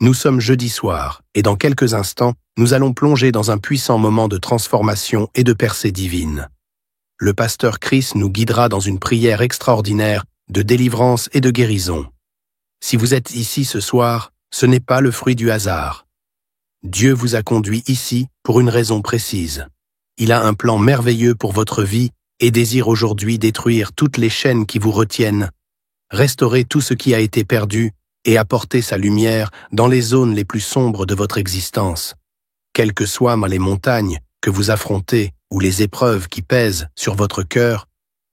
Nous sommes jeudi soir, et dans quelques instants, nous allons plonger dans un puissant moment de transformation et de percée divine. Le pasteur Chris nous guidera dans une prière extraordinaire de délivrance et de guérison. Si vous êtes ici ce soir, ce n'est pas le fruit du hasard. Dieu vous a conduit ici pour une raison précise. Il a un plan merveilleux pour votre vie et désire aujourd'hui détruire toutes les chaînes qui vous retiennent, restaurer tout ce qui a été perdu et apporter sa lumière dans les zones les plus sombres de votre existence. Quelles que soient les montagnes que vous affrontez ou les épreuves qui pèsent sur votre cœur,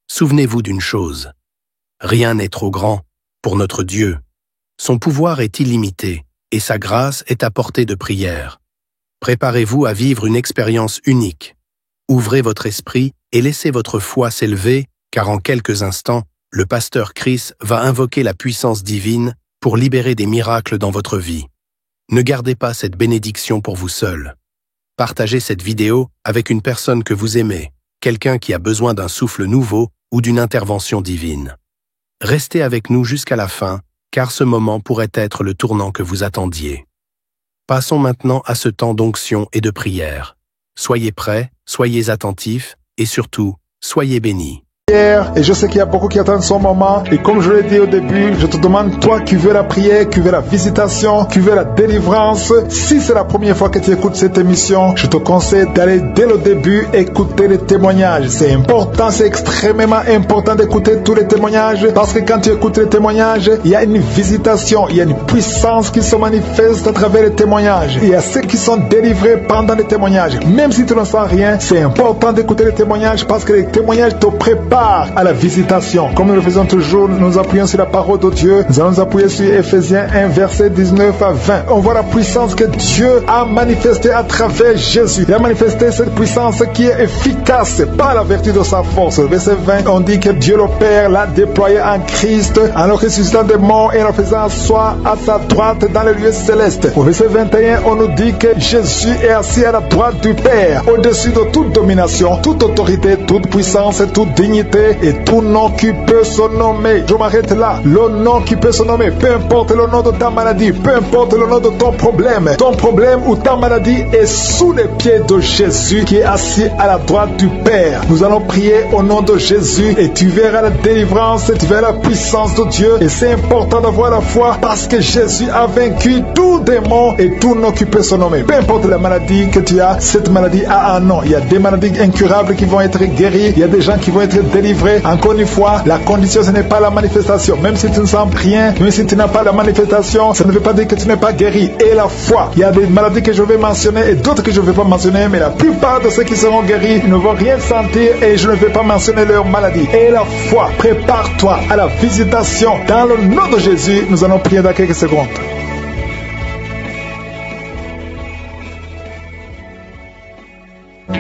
souvenez-vous d'une chose. Rien n'est trop grand pour notre Dieu. Son pouvoir est illimité et sa grâce est à portée de prière. Préparez-vous à vivre une expérience unique. Ouvrez votre esprit et laissez votre foi s'élever, car en quelques instants, le pasteur Chris va invoquer la puissance divine pour libérer des miracles dans votre vie. Ne gardez pas cette bénédiction pour vous seul. Partagez cette vidéo avec une personne que vous aimez, quelqu'un qui a besoin d'un souffle nouveau ou d'une intervention divine. Restez avec nous jusqu'à la fin, car ce moment pourrait être le tournant que vous attendiez. Passons maintenant à ce temps d'onction et de prière. Soyez prêts, soyez attentifs et surtout, soyez bénis. Et je sais qu'il y a beaucoup qui attendent son moment. Et comme je l'ai dit au début, je te demande, toi qui veux la prière, qui veux la visitation, qui veux la délivrance, si c'est la première fois que tu écoutes cette émission, je te conseille d'aller dès le début écouter les témoignages. C'est important, c'est extrêmement important d'écouter tous les témoignages, parce que quand tu écoutes les témoignages, il y a une visitation, il y a une puissance qui se manifeste à travers les témoignages. Il y a ceux qui sont délivrés pendant les témoignages. Même si tu ne sens rien, c'est important d'écouter les témoignages, parce que les témoignages te préparent à la visitation. Comme nous le faisons toujours, nous appuyons sur la parole de Dieu. Nous allons nous appuyer sur Ephésiens 1, verset 19 à 20. On voit la puissance que Dieu a manifestée à travers Jésus. Il a manifesté cette puissance qui est efficace par la vertu de sa force. Verset 20, on dit que Dieu le Père l'a déployé en Christ, en le ressuscitant des morts et en le faisant asseoir à sa droite dans les lieux célestes. Au verset 21, on nous dit que Jésus est assis à la droite du Père, au-dessus de toute domination, toute autorité, toute puissance, toute dignité et tout nom qui peut se nommer. Je m'arrête là. Le nom qui peut se nommer, peu importe le nom de ta maladie, peu importe le nom de ton problème ou ta maladie est sous les pieds de Jésus qui est assis à la droite du Père. Nous allons prier au nom de Jésus et tu verras la délivrance, tu verras la puissance de Dieu. Et c'est important d'avoir la foi parce que Jésus a vaincu tout démon et tout nom qui peut se nommer. Peu importe la maladie que tu as, cette maladie a un nom. Il y a des maladies incurables qui vont être guéries, il y a des gens qui vont être délivré. Encore une fois, la condition ce n'est pas la manifestation. Même si tu ne sens rien, même si tu n'as pas la manifestation, ça ne veut pas dire que tu n'es pas guéri. Et la foi, il y a des maladies que je vais mentionner et d'autres que je ne vais pas mentionner, mais la plupart de ceux qui seront guéris ne vont rien sentir et je ne vais pas mentionner leur maladie. Et la foi, prépare-toi à la visitation. Dans le nom de Jésus, nous allons prier dans quelques secondes.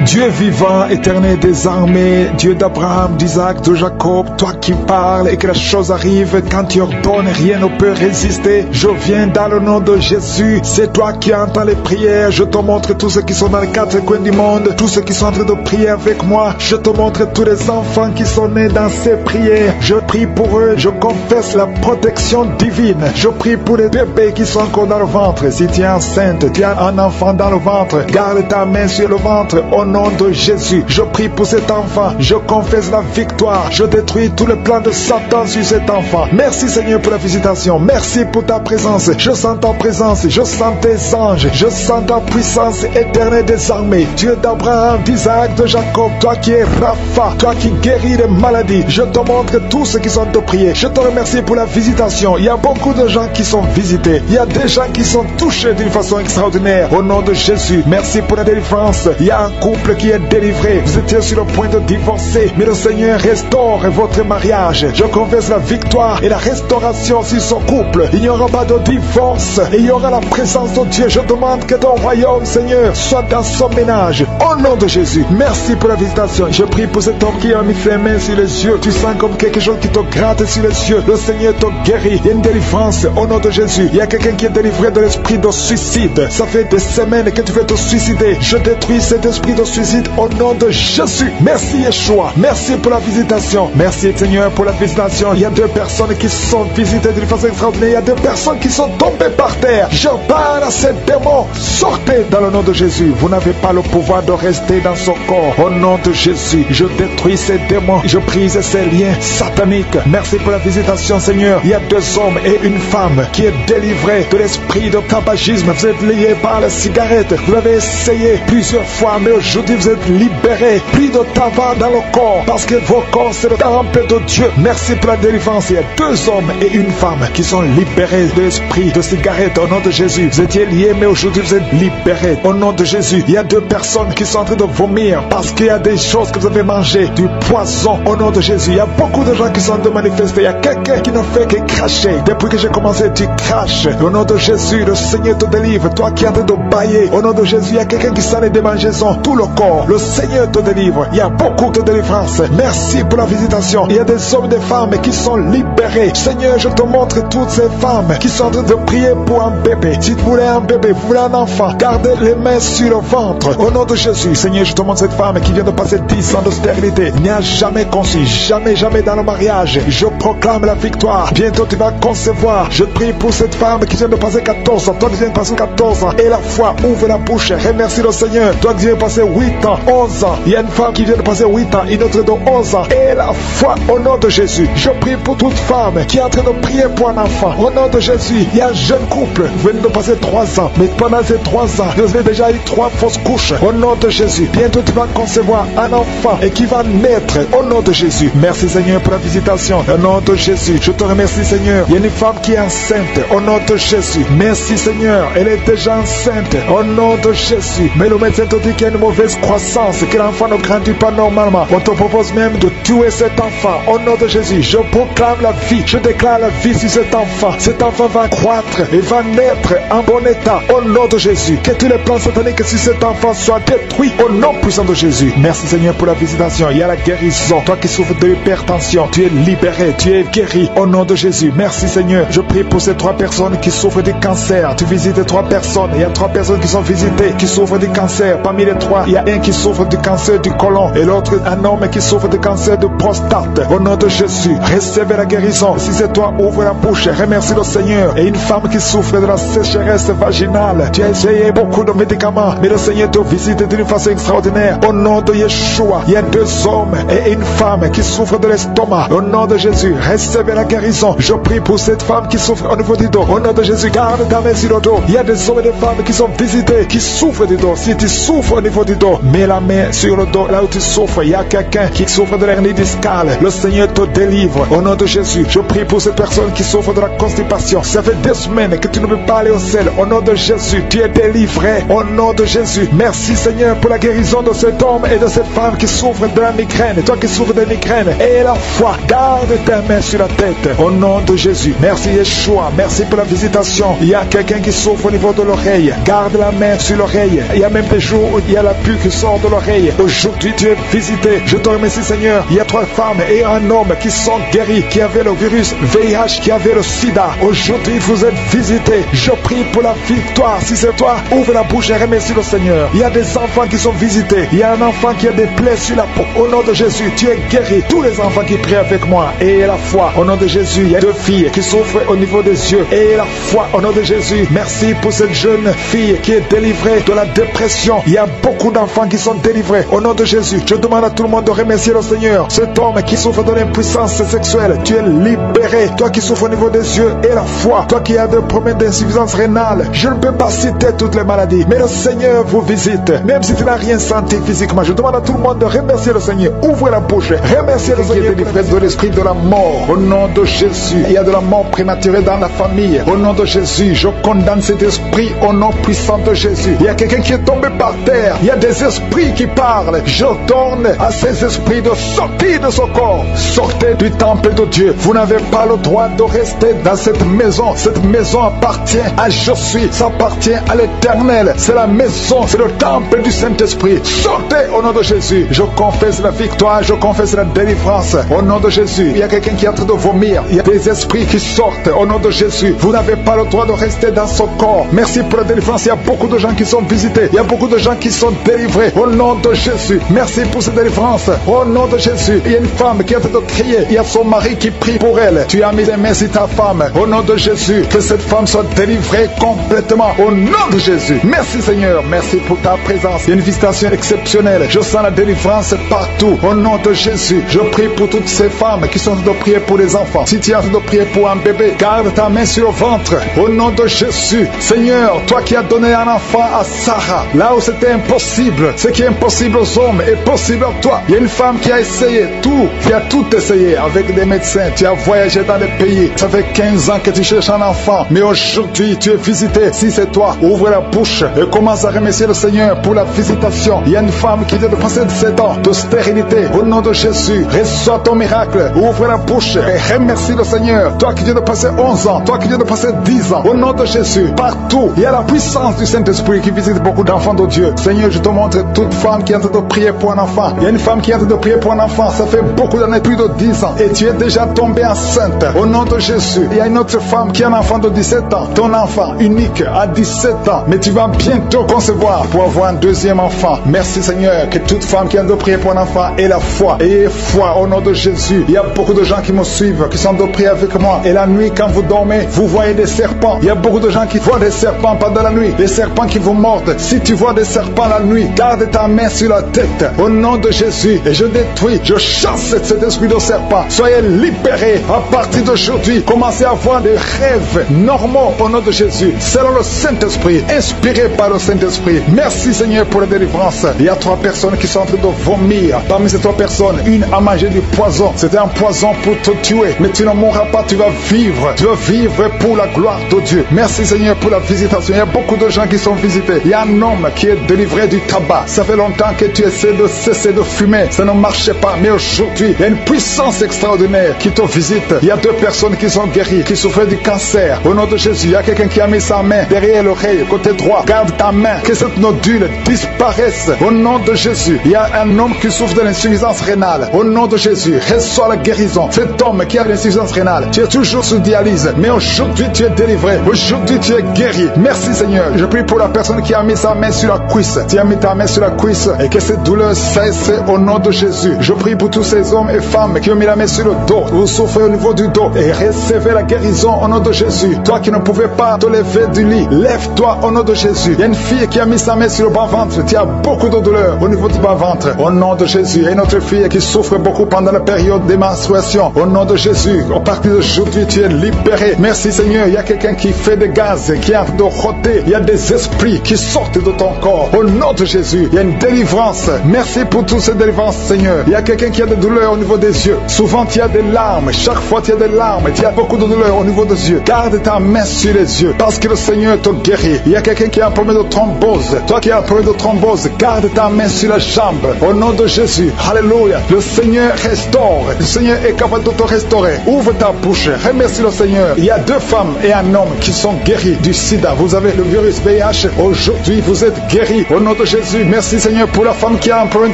Dieu vivant, éternel des armées, Dieu d'Abraham, d'Isaac, de Jacob, toi qui parles et que la chose arrive, quand tu ordonnes, rien ne peut résister. Je viens dans le nom de Jésus, c'est toi qui entends les prières. Je te montre tous ceux qui sont dans les quatre coins du monde, tous ceux qui sont en train de prier avec moi. Je te montre tous les enfants qui sont nés dans ces prières. Je prie pour eux, je confesse la protection divine. Je prie pour les bébés qui sont encore dans le ventre. Si tu es enceinte, tu as un enfant dans le ventre, garde ta main sur le ventre. Au nom de Jésus, je prie pour cet enfant. Je confesse la victoire. Je détruis tout le plan de Satan sur cet enfant. Merci Seigneur pour la visitation. Merci pour ta présence. Je sens ta présence. Je sens tes anges. Je sens ta puissance éternelle des armées. Dieu d'Abraham, d'Isaac, de Jacob. Toi qui es Rapha. Toi qui guéris les maladies. Je te montre tous ceux qui sont de prier. Je te remercie pour la visitation. Il y a beaucoup de gens qui sont visités. Il y a des gens qui sont touchés d'une façon extraordinaire. Au nom de Jésus, merci pour la délivrance. Il y a un couple qui est délivré. Vous étiez sur le point de divorcer, mais le Seigneur restaure votre mariage. Je confesse la victoire et la restauration sur son couple. Il n'y aura pas de divorce et il y aura la présence de Dieu. Je demande que ton royaume, Seigneur, soit dans son ménage. Au nom de Jésus, merci pour la visitation. Je prie pour cet homme qui a mis ses mains sur les yeux. Tu sens comme quelque chose qui te gratte sur les yeux. Le Seigneur te guérit. Il y a une délivrance au nom de Jésus. Il y a quelqu'un qui est délivré de l'esprit de suicide. Ça fait des semaines que tu veux te suicider. Je détruis cet esprit de ressuscite au nom de Jésus. Merci Yeshua. Merci pour la visitation. Merci Seigneur pour la visitation. Il y a 2 personnes qui sont visitées d'une façon extraordinaire. Il y a 2 personnes qui sont tombées par terre. Je parle à ces démons. Sortez dans le nom de Jésus. Vous n'avez pas le pouvoir de rester dans son corps. Au nom de Jésus, je détruis ces démons. Je brise ces liens sataniques. Merci pour la visitation Seigneur. Il y a 2 hommes et une femme qui est délivrée de l'esprit de tabagisme. Vous êtes liés par la cigarette. Vous avez essayé plusieurs fois, mais aujourd'hui vous êtes libérés. Plus de tabac dans le corps, parce que vos corps c'est le temple de Dieu. Merci pour la délivrance. Il y a 2 hommes et une femme qui sont libérés de l'esprit de cigarette au nom de Jésus. Vous étiez liés, mais aujourd'hui vous êtes libérés au nom de Jésus. Il y a 2 personnes qui sont en train de vomir parce qu'il y a des choses que vous avez mangées, du poison au nom de Jésus. Il y a beaucoup de gens qui sont en train de manifester. Il y a quelqu'un qui ne fait que cracher. Depuis que j'ai commencé, tu craches. Au nom de Jésus, le Seigneur te délivre. Toi qui es en train de bailler, au nom de Jésus, il y a quelqu'un qui s'en est démangeaison, tout le corps. Le Seigneur te délivre. Il y a beaucoup de délivrance. Merci pour la visitation. Il y a des hommes et des femmes qui sont libérés. Seigneur, je te montre toutes ces femmes qui sont en train de prier pour un bébé. Si vous voulez un bébé, vous voulez un enfant, gardez les mains sur le ventre. Au nom de Jésus, Seigneur, je te montre cette femme qui vient de passer 10 ans de stérilité. Il n'y a jamais conçu, jamais dans le mariage. Je proclame la victoire. Bientôt tu vas concevoir. Je prie pour cette femme qui vient de passer 14 ans. Toi qui viens de passer 14 ans. Et la foi, ouvre la bouche. Remercie le Seigneur. Toi qui viens de passer 8 ans, 11 ans. Il y a une femme qui vient de passer 8 ans, une autre de 11 ans. Et la foi au nom de Jésus. Je prie pour toute femme qui est en train de prier pour un enfant. Au nom de Jésus, il y a un jeune couple. Vous venez de passer 3 ans. Mais pendant ces 3 ans, vous avez déjà eu 3 fausses couches. Au nom de Jésus. Bientôt tu vas concevoir un enfant et qui va naître. Au nom de Jésus. Merci Seigneur pour la visitation. Au nom de Jésus. Je te remercie Seigneur. Il y a une femme qui est enceinte. Au nom de Jésus. Merci Seigneur. Elle est déjà enceinte. Au nom de Jésus. Mais le médecin te dit qu'il y a une mauvaise croissance, que l'enfant ne grandit pas normalement. On te propose même de tuer cet enfant. Au nom de Jésus. Je proclame la vie. Je déclare la vie sur cet enfant. Cet enfant va croître et va naître en bon état. Au nom de Jésus. Que tous les plans sataniques sur cet enfant soient détruits. Au nom puissant de Jésus. Merci Seigneur pour la visitation. Il y a la guérison. Toi qui souffres de l'hypertension, tu es libéré. Tu es guéri. Au nom de Jésus. Merci Seigneur. Je prie pour ces 3 personnes qui souffrent du cancer. Tu visites 3 personnes. Il y a 3 personnes qui sont visitées, qui souffrent du cancer. Parmi les 3, il y a un qui souffre du cancer du côlon et l'autre un homme qui souffre du cancer de prostate. Au nom de Jésus, recevez la guérison. Si c'est toi, ouvre la bouche. Remercie le Seigneur. Et une femme qui souffre de la sécheresse vaginale. Tu as essayé beaucoup de médicaments, mais le Seigneur te visite d'une façon extraordinaire. Au nom de Yeshua, il y a 2 hommes et une femme qui souffrent de l'estomac. Au nom de Jésus, recevez la guérison. Je prie pour cette femme qui souffre au niveau du dos. Au nom de Jésus, garde ta main sur le dos. Il y a des hommes et des femmes qui sont visités, qui souffrent du dos. Si tu souffres au niveau du dos, mets la main sur le dos, là où tu souffres. Il y a quelqu'un qui souffre de l'hernie discale. Le Seigneur te délivre. Au nom de Jésus, je prie pour cette personne qui souffre de la constipation. Ça fait 2 semaines que tu ne peux pas aller au ciel. Au nom de Jésus, tu es délivré. Au nom de Jésus, merci Seigneur pour la guérison de cet homme et de cette femme qui souffre de la migraine. Toi qui souffres de migraine, et la foi, garde ta main sur la tête. Au nom de Jésus, merci Yeshua. Merci pour la visitation. Il y a quelqu'un qui souffre au niveau de l'oreille. Garde la main sur l'oreille. Il y a même des jours où il y a la pluie qui sort de l'oreille. Aujourd'hui, tu es visité. Je te remercie Seigneur. Il y a 3 femmes et un homme qui sont guéris, qui avaient le virus VIH, qui avaient le sida. Aujourd'hui, vous êtes visités. Je prie pour la victoire. Si c'est toi, ouvre la bouche et remercie le Seigneur. Il y a des enfants qui sont visités. Il y a un enfant qui a des plaies sur la peau. Au nom de Jésus, tu es guéri. Tous les enfants qui prient avec moi. Et la foi. Au nom de Jésus, il y a 2 filles qui souffrent au niveau des yeux. Et la foi. Au nom de Jésus, merci pour cette jeune fille qui est délivrée de la dépression. Il y a beaucoup d'enfants qui sont délivrés. Au nom de Jésus, je demande à tout le monde de remercier le Seigneur. Cet homme qui souffre de l'impuissance sexuelle, tu es libéré. Toi qui souffres au niveau des yeux et la foi. Toi qui as des problèmes d'insuffisance rénale. Je ne peux pas citer toutes les maladies, mais le Seigneur vous visite. Même si tu n'as rien senti physiquement, je demande à tout le monde de remercier le Seigneur. Ouvrez la bouche. Remerciez le Seigneur. Délivré de l'esprit de la mort. Au nom de Jésus, il y a de la mort prématurée dans la famille. Au nom de Jésus, je condamne cet esprit au nom puissant de Jésus. Il y a quelqu'un qui est tombé par terre. Il y a des esprits qui parlent. Je donne à ces esprits de sortir de ce corps. Sortez du temple de Dieu. Vous n'avez pas le droit de rester dans cette maison. Cette maison appartient à Je suis. Ça appartient à l'Éternel. C'est la maison, c'est le temple du Saint-Esprit. Sortez au nom de Jésus. Je confesse la victoire, je confesse la délivrance. Au nom de Jésus, il y a quelqu'un qui est en train de vomir. Il y a des esprits qui sortent. Au nom de Jésus, vous n'avez pas le droit de rester dans ce corps. Merci pour la délivrance. Il y a beaucoup de gens qui sont visités. Il y a beaucoup de gens qui sont délivrés. délivrer au nom de Jésus. Merci pour cette délivrance. Au nom de Jésus, il y a une femme qui est en train de crier. Il y a son mari qui prie pour elle. Tu as mis les mains sur ta femme. Au nom de Jésus, que cette femme soit délivrée complètement. Au nom de Jésus. Merci Seigneur. Merci pour ta présence. Il y a une visitation exceptionnelle. Je sens la délivrance partout. Au nom de Jésus, je prie pour toutes ces femmes qui sont en train de prier pour les enfants. Si tu es en train de prier pour un bébé, garde ta main sur le ventre. Au nom de Jésus, Seigneur, toi qui as donné un enfant à Sarah, là où c'était impossible, ce qui est impossible aux hommes est possible à toi. Il y a une femme qui a essayé tout, qui a tout essayé avec des médecins. Tu as voyagé dans des pays. Ça fait 15 ans que tu cherches un enfant, mais aujourd'hui tu es visité. Si c'est toi, ouvre la bouche et commence à remercier le Seigneur pour la visitation. Il y a une femme qui vient de passer 17 ans de stérilité. Au nom de Jésus, reçois ton miracle. Ouvre la bouche et remercie le Seigneur. Toi qui viens de passer 11 ans, toi qui viens de passer 10 ans, au nom de Jésus, partout, il y a la puissance du Saint-Esprit qui visite beaucoup d'enfants de Dieu. Seigneur, je te montre toute femme qui est en train de prier pour un enfant. Il y a une femme qui est en train de prier pour un enfant. Ça fait beaucoup d'années, plus de 10 ans. Et tu es déjà tombée enceinte. Au nom de Jésus, il y a une autre femme qui a un enfant de 17 ans. Ton enfant unique à 17 ans. Mais tu vas bientôt concevoir pour avoir un deuxième enfant. Merci Seigneur, que toute femme qui est en train de prier pour un enfant ait la foi. Ayez foi au nom de Jésus. Il y a beaucoup de gens qui me suivent, qui sont en train de prier avec moi. Et la nuit, quand vous dormez, vous voyez des serpents. Il y a beaucoup de gens qui voient des serpents pendant la nuit. Des serpents qui vous mordent. Si tu vois des serpents la nuit, garde ta main sur la tête. Au nom de Jésus. Et je détruis, je chasse cet esprit de serpent. Soyez libérés à partir d'aujourd'hui. Commencez à avoir des rêves normaux au nom de Jésus. Selon le Saint-Esprit, inspiré par le Saint-Esprit. Merci Seigneur pour la délivrance. Il y a 3 personnes qui sont en train de vomir. Parmi ces 3 personnes, une a mangé du poison. C'était un poison pour te tuer. Mais tu ne mourras pas, tu vas vivre. Tu vas vivre pour la gloire de Dieu. Merci Seigneur pour la visitation. Il y a beaucoup de gens qui sont visités. Il y a un homme qui est délivré du tabac. Ça fait longtemps que tu essaies de cesser de fumer. Ça ne marchait pas. Mais aujourd'hui, il y a une puissance extraordinaire qui te visite. Il y a 2 personnes qui sont guéries, qui souffraient du cancer. Au nom de Jésus, il y a quelqu'un qui a mis sa main derrière l'oreille, côté droit. Garde ta main, que cette nodule disparaisse. Au nom de Jésus, il y a un homme qui souffre de l'insuffisance rénale. Au nom de Jésus, reçois la guérison. Cet homme qui a l'insuffisance rénale, tu es toujours sous dialyse. Mais aujourd'hui, tu es délivré. Aujourd'hui, tu es guéri. Merci Seigneur. Je prie pour la personne qui a mis sa main sur la cuisse. Tu as mis ta main sur la cuisse et que cette douleur cesse au nom de Jésus. Je prie pour tous ces hommes et femmes qui ont mis la main sur le dos. Vous souffrez au niveau du dos et recevez la guérison au nom de Jésus. Toi qui ne pouvais pas te lever du lit, lève-toi au nom de Jésus. Il y a une fille qui a mis sa main sur le bas-ventre. Tu as beaucoup de douleur au niveau du bas-ventre. Au nom de Jésus. Il y a une autre fille qui souffre beaucoup pendant la période des menstruations. Au nom de Jésus. À partir d'aujourd'hui, tu es libéré. Merci Seigneur. Il y a quelqu'un qui fait des gaz, qui est en train de rôter. Il y a des esprits qui sortent de ton corps. Au nom de Jésus. Il y a une délivrance. Merci pour toutes ces délivrances, Seigneur. Il y a quelqu'un qui a des douleurs au niveau des yeux. Souvent, tu as des larmes. Chaque fois, tu as des larmes. Tu as beaucoup de douleurs au niveau des yeux. Garde ta main sur les yeux parce que le Seigneur te guérit. Il y a quelqu'un qui a un problème de thrombose. Toi qui as un problème de thrombose, garde ta main sur la jambe. Au nom de Jésus. Alléluia. Le Seigneur restaure. Le Seigneur est capable de te restaurer. Ouvre ta bouche. Remercie le Seigneur. Il y a 2 femmes et un homme qui sont guéris du sida. Vous avez le virus VIH. Aujourd'hui, vous êtes guéris. Au nom de Jésus. Merci Seigneur pour la femme qui a un problème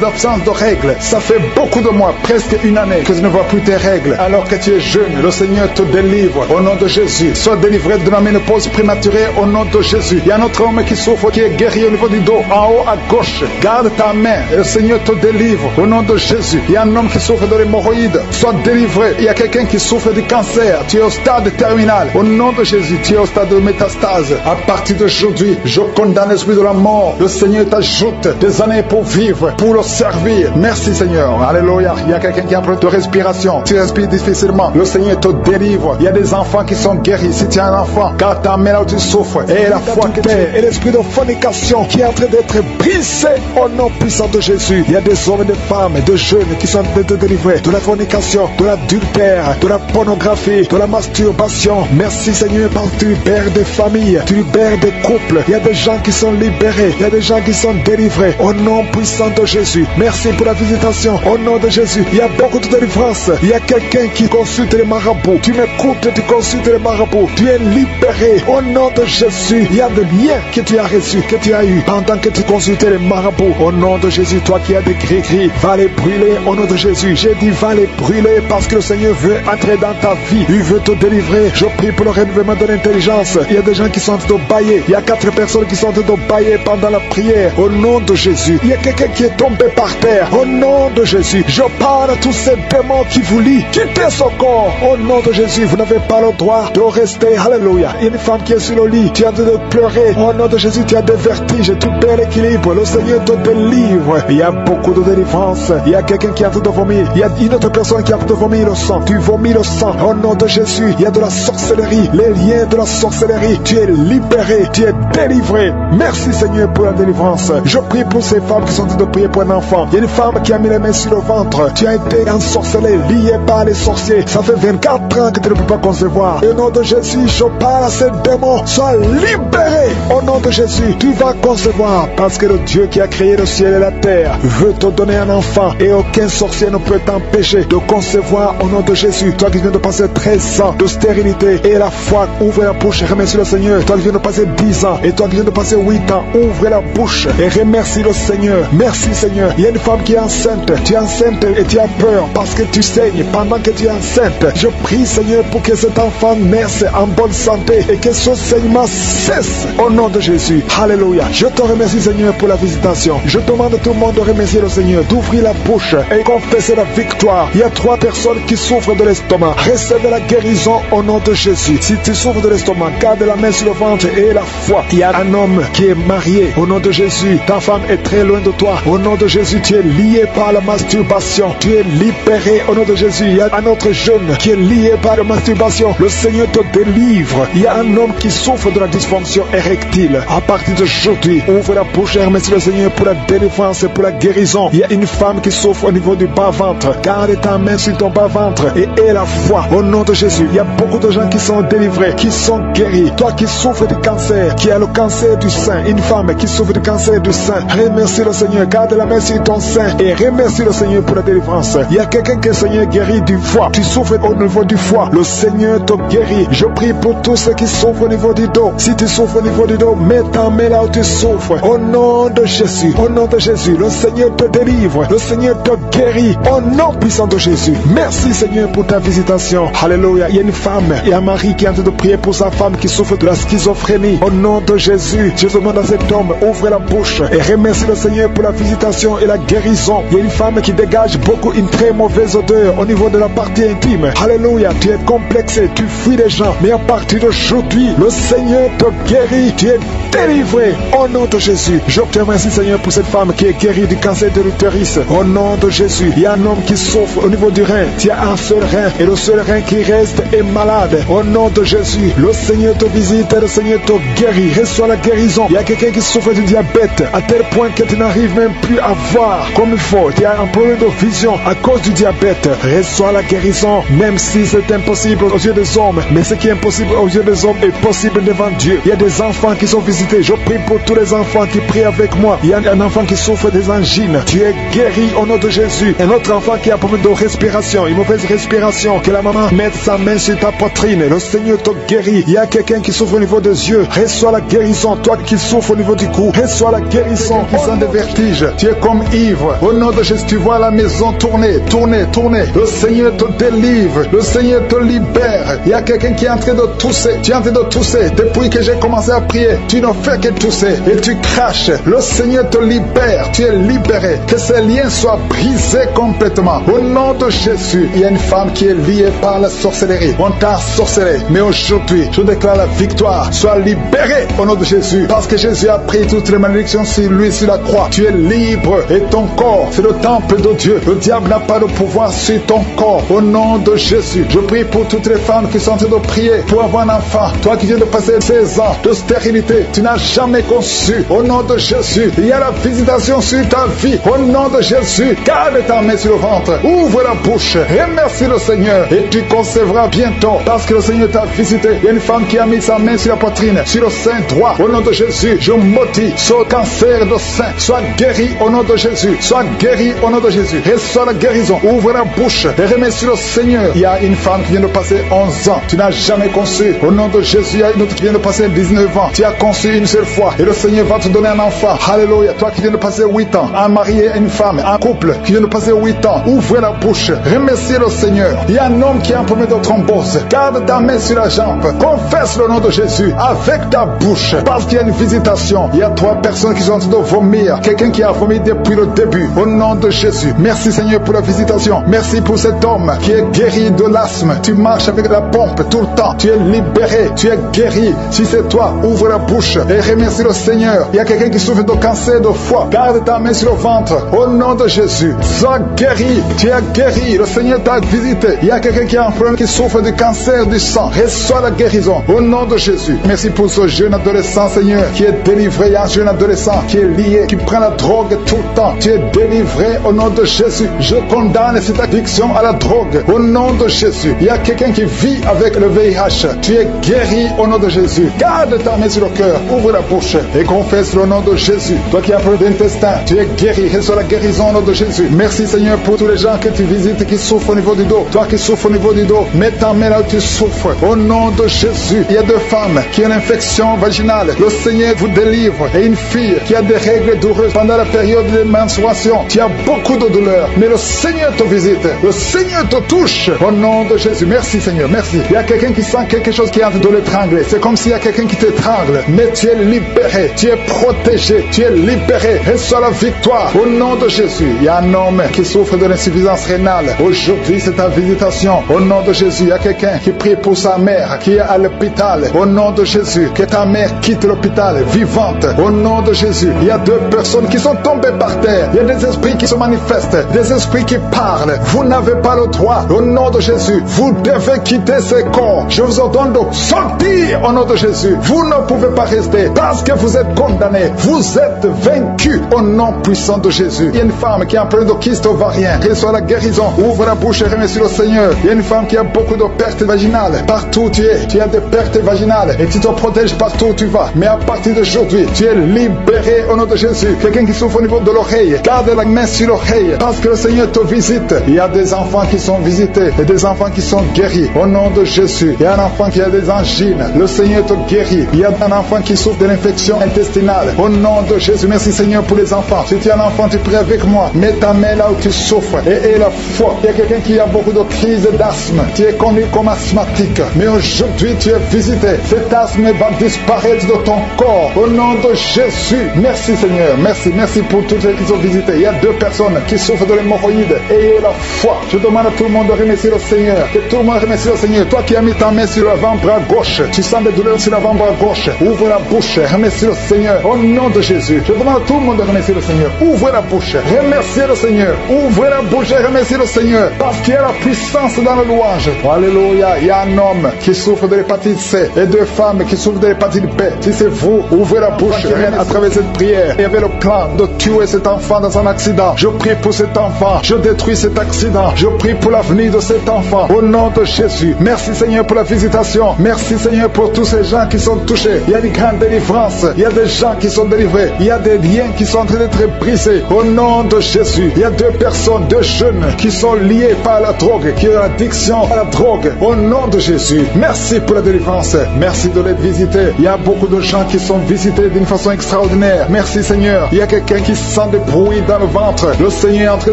d'absence de règles. Ça fait beaucoup de mois, presque une année, que tu ne vois plus tes règles. Alors que tu es jeune, le Seigneur te délivre. Au nom de Jésus. Sois délivré de la ménopause prématurée au nom de Jésus. Il y a un autre homme qui souffre, qui est guéri au niveau du dos, en haut à gauche. Garde ta main et le Seigneur te délivre. Au nom de Jésus. Il y a un homme qui souffre de l'hémorroïde. Sois délivré. Il y a quelqu'un qui souffre du cancer. Tu es au stade terminal. Au nom de Jésus, tu es au stade de métastase. À partir d'aujourd'hui, je condamne l'esprit de la mort. Le Seigneur t'ajoute des années pour vivre, pour le servir. Merci Seigneur. Alléluia. Il y a quelqu'un qui a un problème de respiration. Tu respires difficilement. Le Seigneur te délivre. Il y a des enfants qui sont guéris. Si tu as un enfant, garde ta main là où tu souffres. Et la foi que tu es. Et l'esprit de fornication qui est en train d'être brisé au nom puissant de Jésus. Il y a des hommes et des femmes, des jeunes qui sont en train de délivrer de la fornication, de l'adultère, de la pornographie, de la masturbation. Merci Seigneur parce que tu libères des familles, tu libères des couples. Il y a des gens qui sont libérés. Il y a des gens qui sont délivrés au nom puissant de Jésus. Merci pour la visitation au nom de Jésus. Il y a beaucoup de délivrance. Il y a quelqu'un qui consulte les marabouts. Tu m'écoutes, tu consultes les marabouts. Tu es libéré au nom de Jésus. Il y a des liens que tu as reçus, que tu as eu pendant que tu consultais les marabouts. Au nom de Jésus, toi qui as des gris-gris, va les brûler au nom de Jésus. J'ai dit va les brûler parce que le Seigneur veut entrer dans ta vie. Il veut te délivrer. Je prie pour le renouvellement de l'intelligence. Il y a des gens qui sont en train de bailler. Il y a 4 personnes qui sont en train de bailler pendant la prière. Au nom de Jésus. Il y a quelqu'un qui est tombé par terre. Au nom de Jésus, je parle à tous ces démons qui vous lient. Quittez son corps. Au nom de Jésus, vous n'avez pas le droit de rester. Alléluia. Il y a une femme qui est sur le lit. Tu es en train de pleurer. Au nom de Jésus, tu as des vertiges. Tu perds l'équilibre. Le Seigneur te délivre. Il y a beaucoup de délivrance. Il y a quelqu'un qui est en train de vomir. Il y a une autre personne qui est en train de vomir le sang. Tu vomis le sang. Au nom de Jésus, il y a de la sorcellerie. Les liens de la sorcellerie. Tu es libéré. Tu es délivré. Merci Seigneur pour la délivrance. Je prie pour ces femmes qui sont en train de prier pour un enfant. Il y a une femme qui a mis les mains sur le ventre. Tu as été ensorcelé, lié par les sorciers. Ça fait 24 ans que tu ne peux pas concevoir. Et au nom de Jésus, je parle à ces démons. Sois libéré. Au nom de Jésus, tu vas concevoir. Parce que le Dieu qui a créé le ciel et la terre veut te donner un enfant. Et aucun sorcier ne peut t'empêcher de concevoir au nom de Jésus. Toi qui viens de passer 13 ans de stérilité et la foi, ouvre la bouche et remercie le Seigneur. Toi qui viens de passer 10 ans et toi qui viens de passer 8 ans, ouvre la bouche et remercie le Seigneur. Merci Seigneur. Il y a une femme qui est enceinte. Tu es enceinte et tu as peur parce que tu saignes pendant que tu es enceinte. Je prie Seigneur pour que cet enfant naisse en bonne santé et que ce saignement cesse au nom de Jésus. Alléluia. Je te remercie Seigneur pour la visitation. Je demande à tout le monde de remercier le Seigneur, d'ouvrir la bouche et confesser la victoire. Il y a 3 personnes qui souffrent de l'estomac. Recevez la guérison au nom de Jésus. Si tu souffres de l'estomac, garde la main sur le ventre et la foi. Il y a un homme qui est marié au nom de Jésus. Ta femme est très loin de toi. Au nom de Jésus, tu es lié par la masturbation. Tu es libéré au nom de Jésus. Il y a un autre jeune qui est lié par la masturbation. Le Seigneur te délivre. Il y a un homme qui souffre de la dysfonction érectile. À partir d'aujourd'hui, ouvre la bouche et remercie le Seigneur pour la délivrance et pour la guérison. Il y a une femme qui souffre au niveau du bas-ventre. Garde ta main sur ton bas-ventre et aie la foi au nom de Jésus. Il y a beaucoup de gens qui sont délivrés, qui sont guéris. Toi qui souffres de cancer, qui a le cancer du sein, une femme qui souffre de cancer du sein, remercie le Seigneur. Garde la main sur ton sein et remercie le Seigneur pour la délivrance. Il y a quelqu'un que le Seigneur guérit du foie. Tu souffres au niveau du foie. Le Seigneur te guérit. Je prie pour tous ceux qui souffrent au niveau du dos. Si tu souffres au niveau du dos, mets ta main là où tu souffres. Au nom de Jésus. Au nom de Jésus. Le Seigneur te délivre. Le Seigneur te guérit. Au nom puissant de Jésus. Merci Seigneur pour ta visitation. Alléluia. Il y a une femme et un mari qui est en train de prier pour sa femme qui souffre de la schizophrénie. Au nom de Jésus. Je demande à cet homme, ouvre la bouche et remercie le Seigneur pour la visitation et la guérison. Il y a une femme qui dégage beaucoup une très mauvaise odeur au niveau de la partie intime. Alléluia. Tu es complexé. Tu fuis les gens. Mais à partir d'aujourd'hui, le Seigneur te guérit. Tu es délivré. Au nom de Jésus. Je te remercie Seigneur pour cette femme qui est guérie du cancer de l'utérus. Au nom de Jésus. Il y a un homme qui souffre au niveau du rein. Tu as un seul rein et le seul rein qui reste est malade. Au nom de Jésus. Le Seigneur te visite et le Seigneur te guérit. Reçois la guérison. Il y a quelqu'un qui souffre du diabète à tel point que tu n'arrives même plus à voir comme il faut. Tu as un problème de vision à cause du diabète. Reçois la guérison, même si c'est impossible aux yeux des hommes. Mais ce qui est impossible aux yeux des hommes est possible devant Dieu. Il y a des enfants qui sont visités. Je prie pour tous les enfants qui prient avec moi. Il y a un enfant qui souffre des angines. Tu es guéri au nom de Jésus. Un autre enfant qui a un problème de respiration, une mauvaise respiration. Que la maman mette sa main sur ta poitrine. Le Seigneur te guérit. Il y a quelqu'un qui souffre au niveau des yeux. Reçois la guérison. Toi qui souffres au niveau du cou, reçois la guérison. Qui sent des vertiges. Tu es comme ivre. Au nom de Jésus, tu vois la maison tourner, tourner, tourner. Le Seigneur te délivre. Le Seigneur te libère. Il y a quelqu'un qui est en train de tousser. Tu es en train de tousser. Depuis que j'ai commencé à prier, tu ne fais que tousser et tu craches. Le Seigneur te libère. Tu es libéré. Que ces liens soient brisés complètement. Au nom de Jésus, il y a une femme qui est liée par la sorcellerie. On t'a sorcelé. Mais aujourd'hui, je déclare la victoire. Sois libéré au nom de Jésus. Parce que Jésus a pris toutes les malédictions sur lui, sur la croix. Tu es libre et ton corps, c'est le temple de Dieu. Le diable n'a pas de pouvoir sur ton corps. Au nom de Jésus, je prie pour toutes les femmes qui sont en train de prier pour avoir un enfant. Toi qui viens de passer 16 ans de stérilité, tu n'as jamais conçu. Au nom de Jésus, il y a la visitation sur ta vie. Au nom de Jésus, garde ta main sur le ventre. Ouvre la bouche. Remercie le Seigneur et tu concevras bientôt parce que le Seigneur t'a visité. Il y a une femme qui a mis sa main sur la poitrine, sur le sein droit. Au nom de Jésus, je maudis ce cancer de sein. Sois guéri au nom de Jésus. Sois guéri au nom de Jésus. Reçois la guérison. Ouvre la bouche et remercie le Seigneur. Il y a une femme qui vient de passer 11 ans. Tu n'as jamais conçu. Au nom de Jésus, il y a une autre qui vient de passer 19 ans. Tu as conçu reçu une seule fois et le Seigneur va te donner un enfant. Alléluia. Toi qui viens de passer 8 ans, un mari et une femme, un couple qui vient de passer 8 ans, ouvrez la bouche, remerciez le Seigneur. Il y a un homme qui a un problème de thrombose. Garde ta main sur la jambe. Confesse le nom de Jésus avec ta bouche parce qu'il y a une visitation. Il y a 3 personnes qui sont en train de vomir. Quelqu'un qui a vomi depuis le début. Au nom de Jésus. Merci Seigneur pour la visitation. Merci pour cet homme qui est guéri de l'asthme. Tu marches avec la pompe tout le temps. Tu es libéré. Tu es guéri. Si c'est toi, ouvre la bouche et remercie le Seigneur. Il y a quelqu'un qui souffre de cancer de foie. Garde ta main sur le ventre. Au nom de Jésus. Sois guéri. Tu es guéri. Le Seigneur t'a visité. Il y a quelqu'un qui a un problème qui souffre du cancer du sang. Reçois la guérison. Au nom de Jésus. Merci pour ce jeune adolescent, Seigneur, qui est délivré. Il y a un jeune adolescent qui est lié, qui prend la drogue tout le temps. Tu es délivré au nom de Jésus. Je condamne cette addiction à la drogue. Au nom de Jésus. Il y a quelqu'un qui vit avec le VIH. Tu es guéri au nom de Jésus. Garde ta main sur le cœur. Ouvre la bouche et confesse le nom de Jésus. Toi qui as un problème d'intestin, tu es guéri. Reçois la guérison au nom de Jésus. Merci Seigneur pour tous les gens que tu visites qui souffrent au niveau du dos. Toi qui souffres au niveau du dos, mets ta main là où tu souffres. Au nom de Jésus. Il y a 2 femmes qui ont une infection vaginale. Le Seigneur vous délivre. Et une fille qui a des règles douloureuses pendant la période de menstruation. Tu as beaucoup de douleurs. Mais le Seigneur te visite. Le Seigneur te touche. Au nom de Jésus. Merci Seigneur. Merci. Il y a quelqu'un qui sent quelque chose qui est en train de l'étrangler. C'est comme s'il y a quelqu'un qui t'étrangle. Mais tu es libéré. Tu es protégé. Tu es libéré. Reçois la victoire. Au nom de Jésus. Il y a un homme qui souffre de l'insuffisance rénale. Aujourd'hui, c'est ta visitation. Au nom de Jésus. Il y a quelqu'un qui prie pour sa mère qui est à l'hôpital. Au nom de Jésus. Que ta mère quitte l'hôpital vivante. Au nom de Jésus. Il y a 2 personnes qui sont tombées par terre. Il y a des esprits qui se manifestent. Des esprits qui parlent. Vous n'avez pas le droit. Au nom de Jésus. Vous devez quitter ce corps. Je vous ordonne de sortir au nom de Jésus. Vous ne pouvez pas rester parce que vous êtes condamnés. Vous êtes vaincus au nom puissant de Jésus. Il y a une femme qui a un problème de kyste ovarien. Reçois la guérison. Ouvre la bouche et remercie le Seigneur. Il y a une femme qui a beaucoup de pertes vaginales. Partout où tu es, tu as des pertes vaginales et tu te protèges partout où tu vas. Mais à partir d'aujourd'hui, tu es libéré au nom de Jésus. Quelqu'un qui souffre au niveau de l'oreille, garde la main sur l'oreille parce que le Seigneur te visite. Il y a des enfants qui sont visités et des enfants qui sont guéris au nom de Jésus. Il y a un enfant qui a des angines. Le Seigneur te guérit. Il y a un enfant qui souffre de l'infection intestinale. Au nom de Jésus, merci Seigneur pour les enfants. Si tu es un enfant, tu pries avec moi. Mets ta main là où tu souffres et la foi. Il y a quelqu'un qui a beaucoup de crises d'asthme. Tu es connu comme asthmatique. Mais aujourd'hui, tu es visité. Cet asthme va disparaître de ton corps. Au nom de Jésus. Merci Seigneur. Merci. Merci pour toutes les qui sont visitées. Il y a 2 personnes qui souffrent de l'hémorroïde. Ayez la foi. Je demande à tout le monde de remercier le Seigneur. Que tout le monde remercie le Seigneur. Toi qui as mis ta main sur l'avant-bras gauche, tu sens des douleurs sur l'avant-bras gauche. Ouvre la bouche. Remercie le Seigneur. Au nom de Jésus. Je demande à tout le monde de remercier le Seigneur. Ouvre la bouche. Remerciez le Seigneur. Ouvre la bouche et remerciez le Seigneur. Parce qu'il y a la puissance dans la louange. Alléluia. Il y a un homme qui souffre de l'hépatite C et 2 femmes qui souffrent de l'hépatite B. Si c'est vous, ouvrez la bouche. À travers cette prière, il y avait le plan de tuer cet enfant dans un accident. Je prie pour cet enfant. Je détruis cet accident. Je prie pour l'avenir de cet enfant. Au nom de Jésus. Merci Seigneur pour la visitation. Merci Seigneur pour tous ces gens qui sont touchés. Il y a une grande délivrance. Il y a des gens qui sont délivrés. Il y a des liens qui sont en train d'être brisés. Au nom de Jésus. Il y a 2 personnes, 2 jeunes qui sont liés par la drogue, qui ont l'addiction à la drogue. Au nom de Jésus. Merci pour la délivrance. Merci de les visiter. Il y a beaucoup de gens qui sont visités d'une façon extraordinaire. Merci Seigneur. Il y a quelqu'un qui sent des bruits dans le ventre. Le Seigneur est en train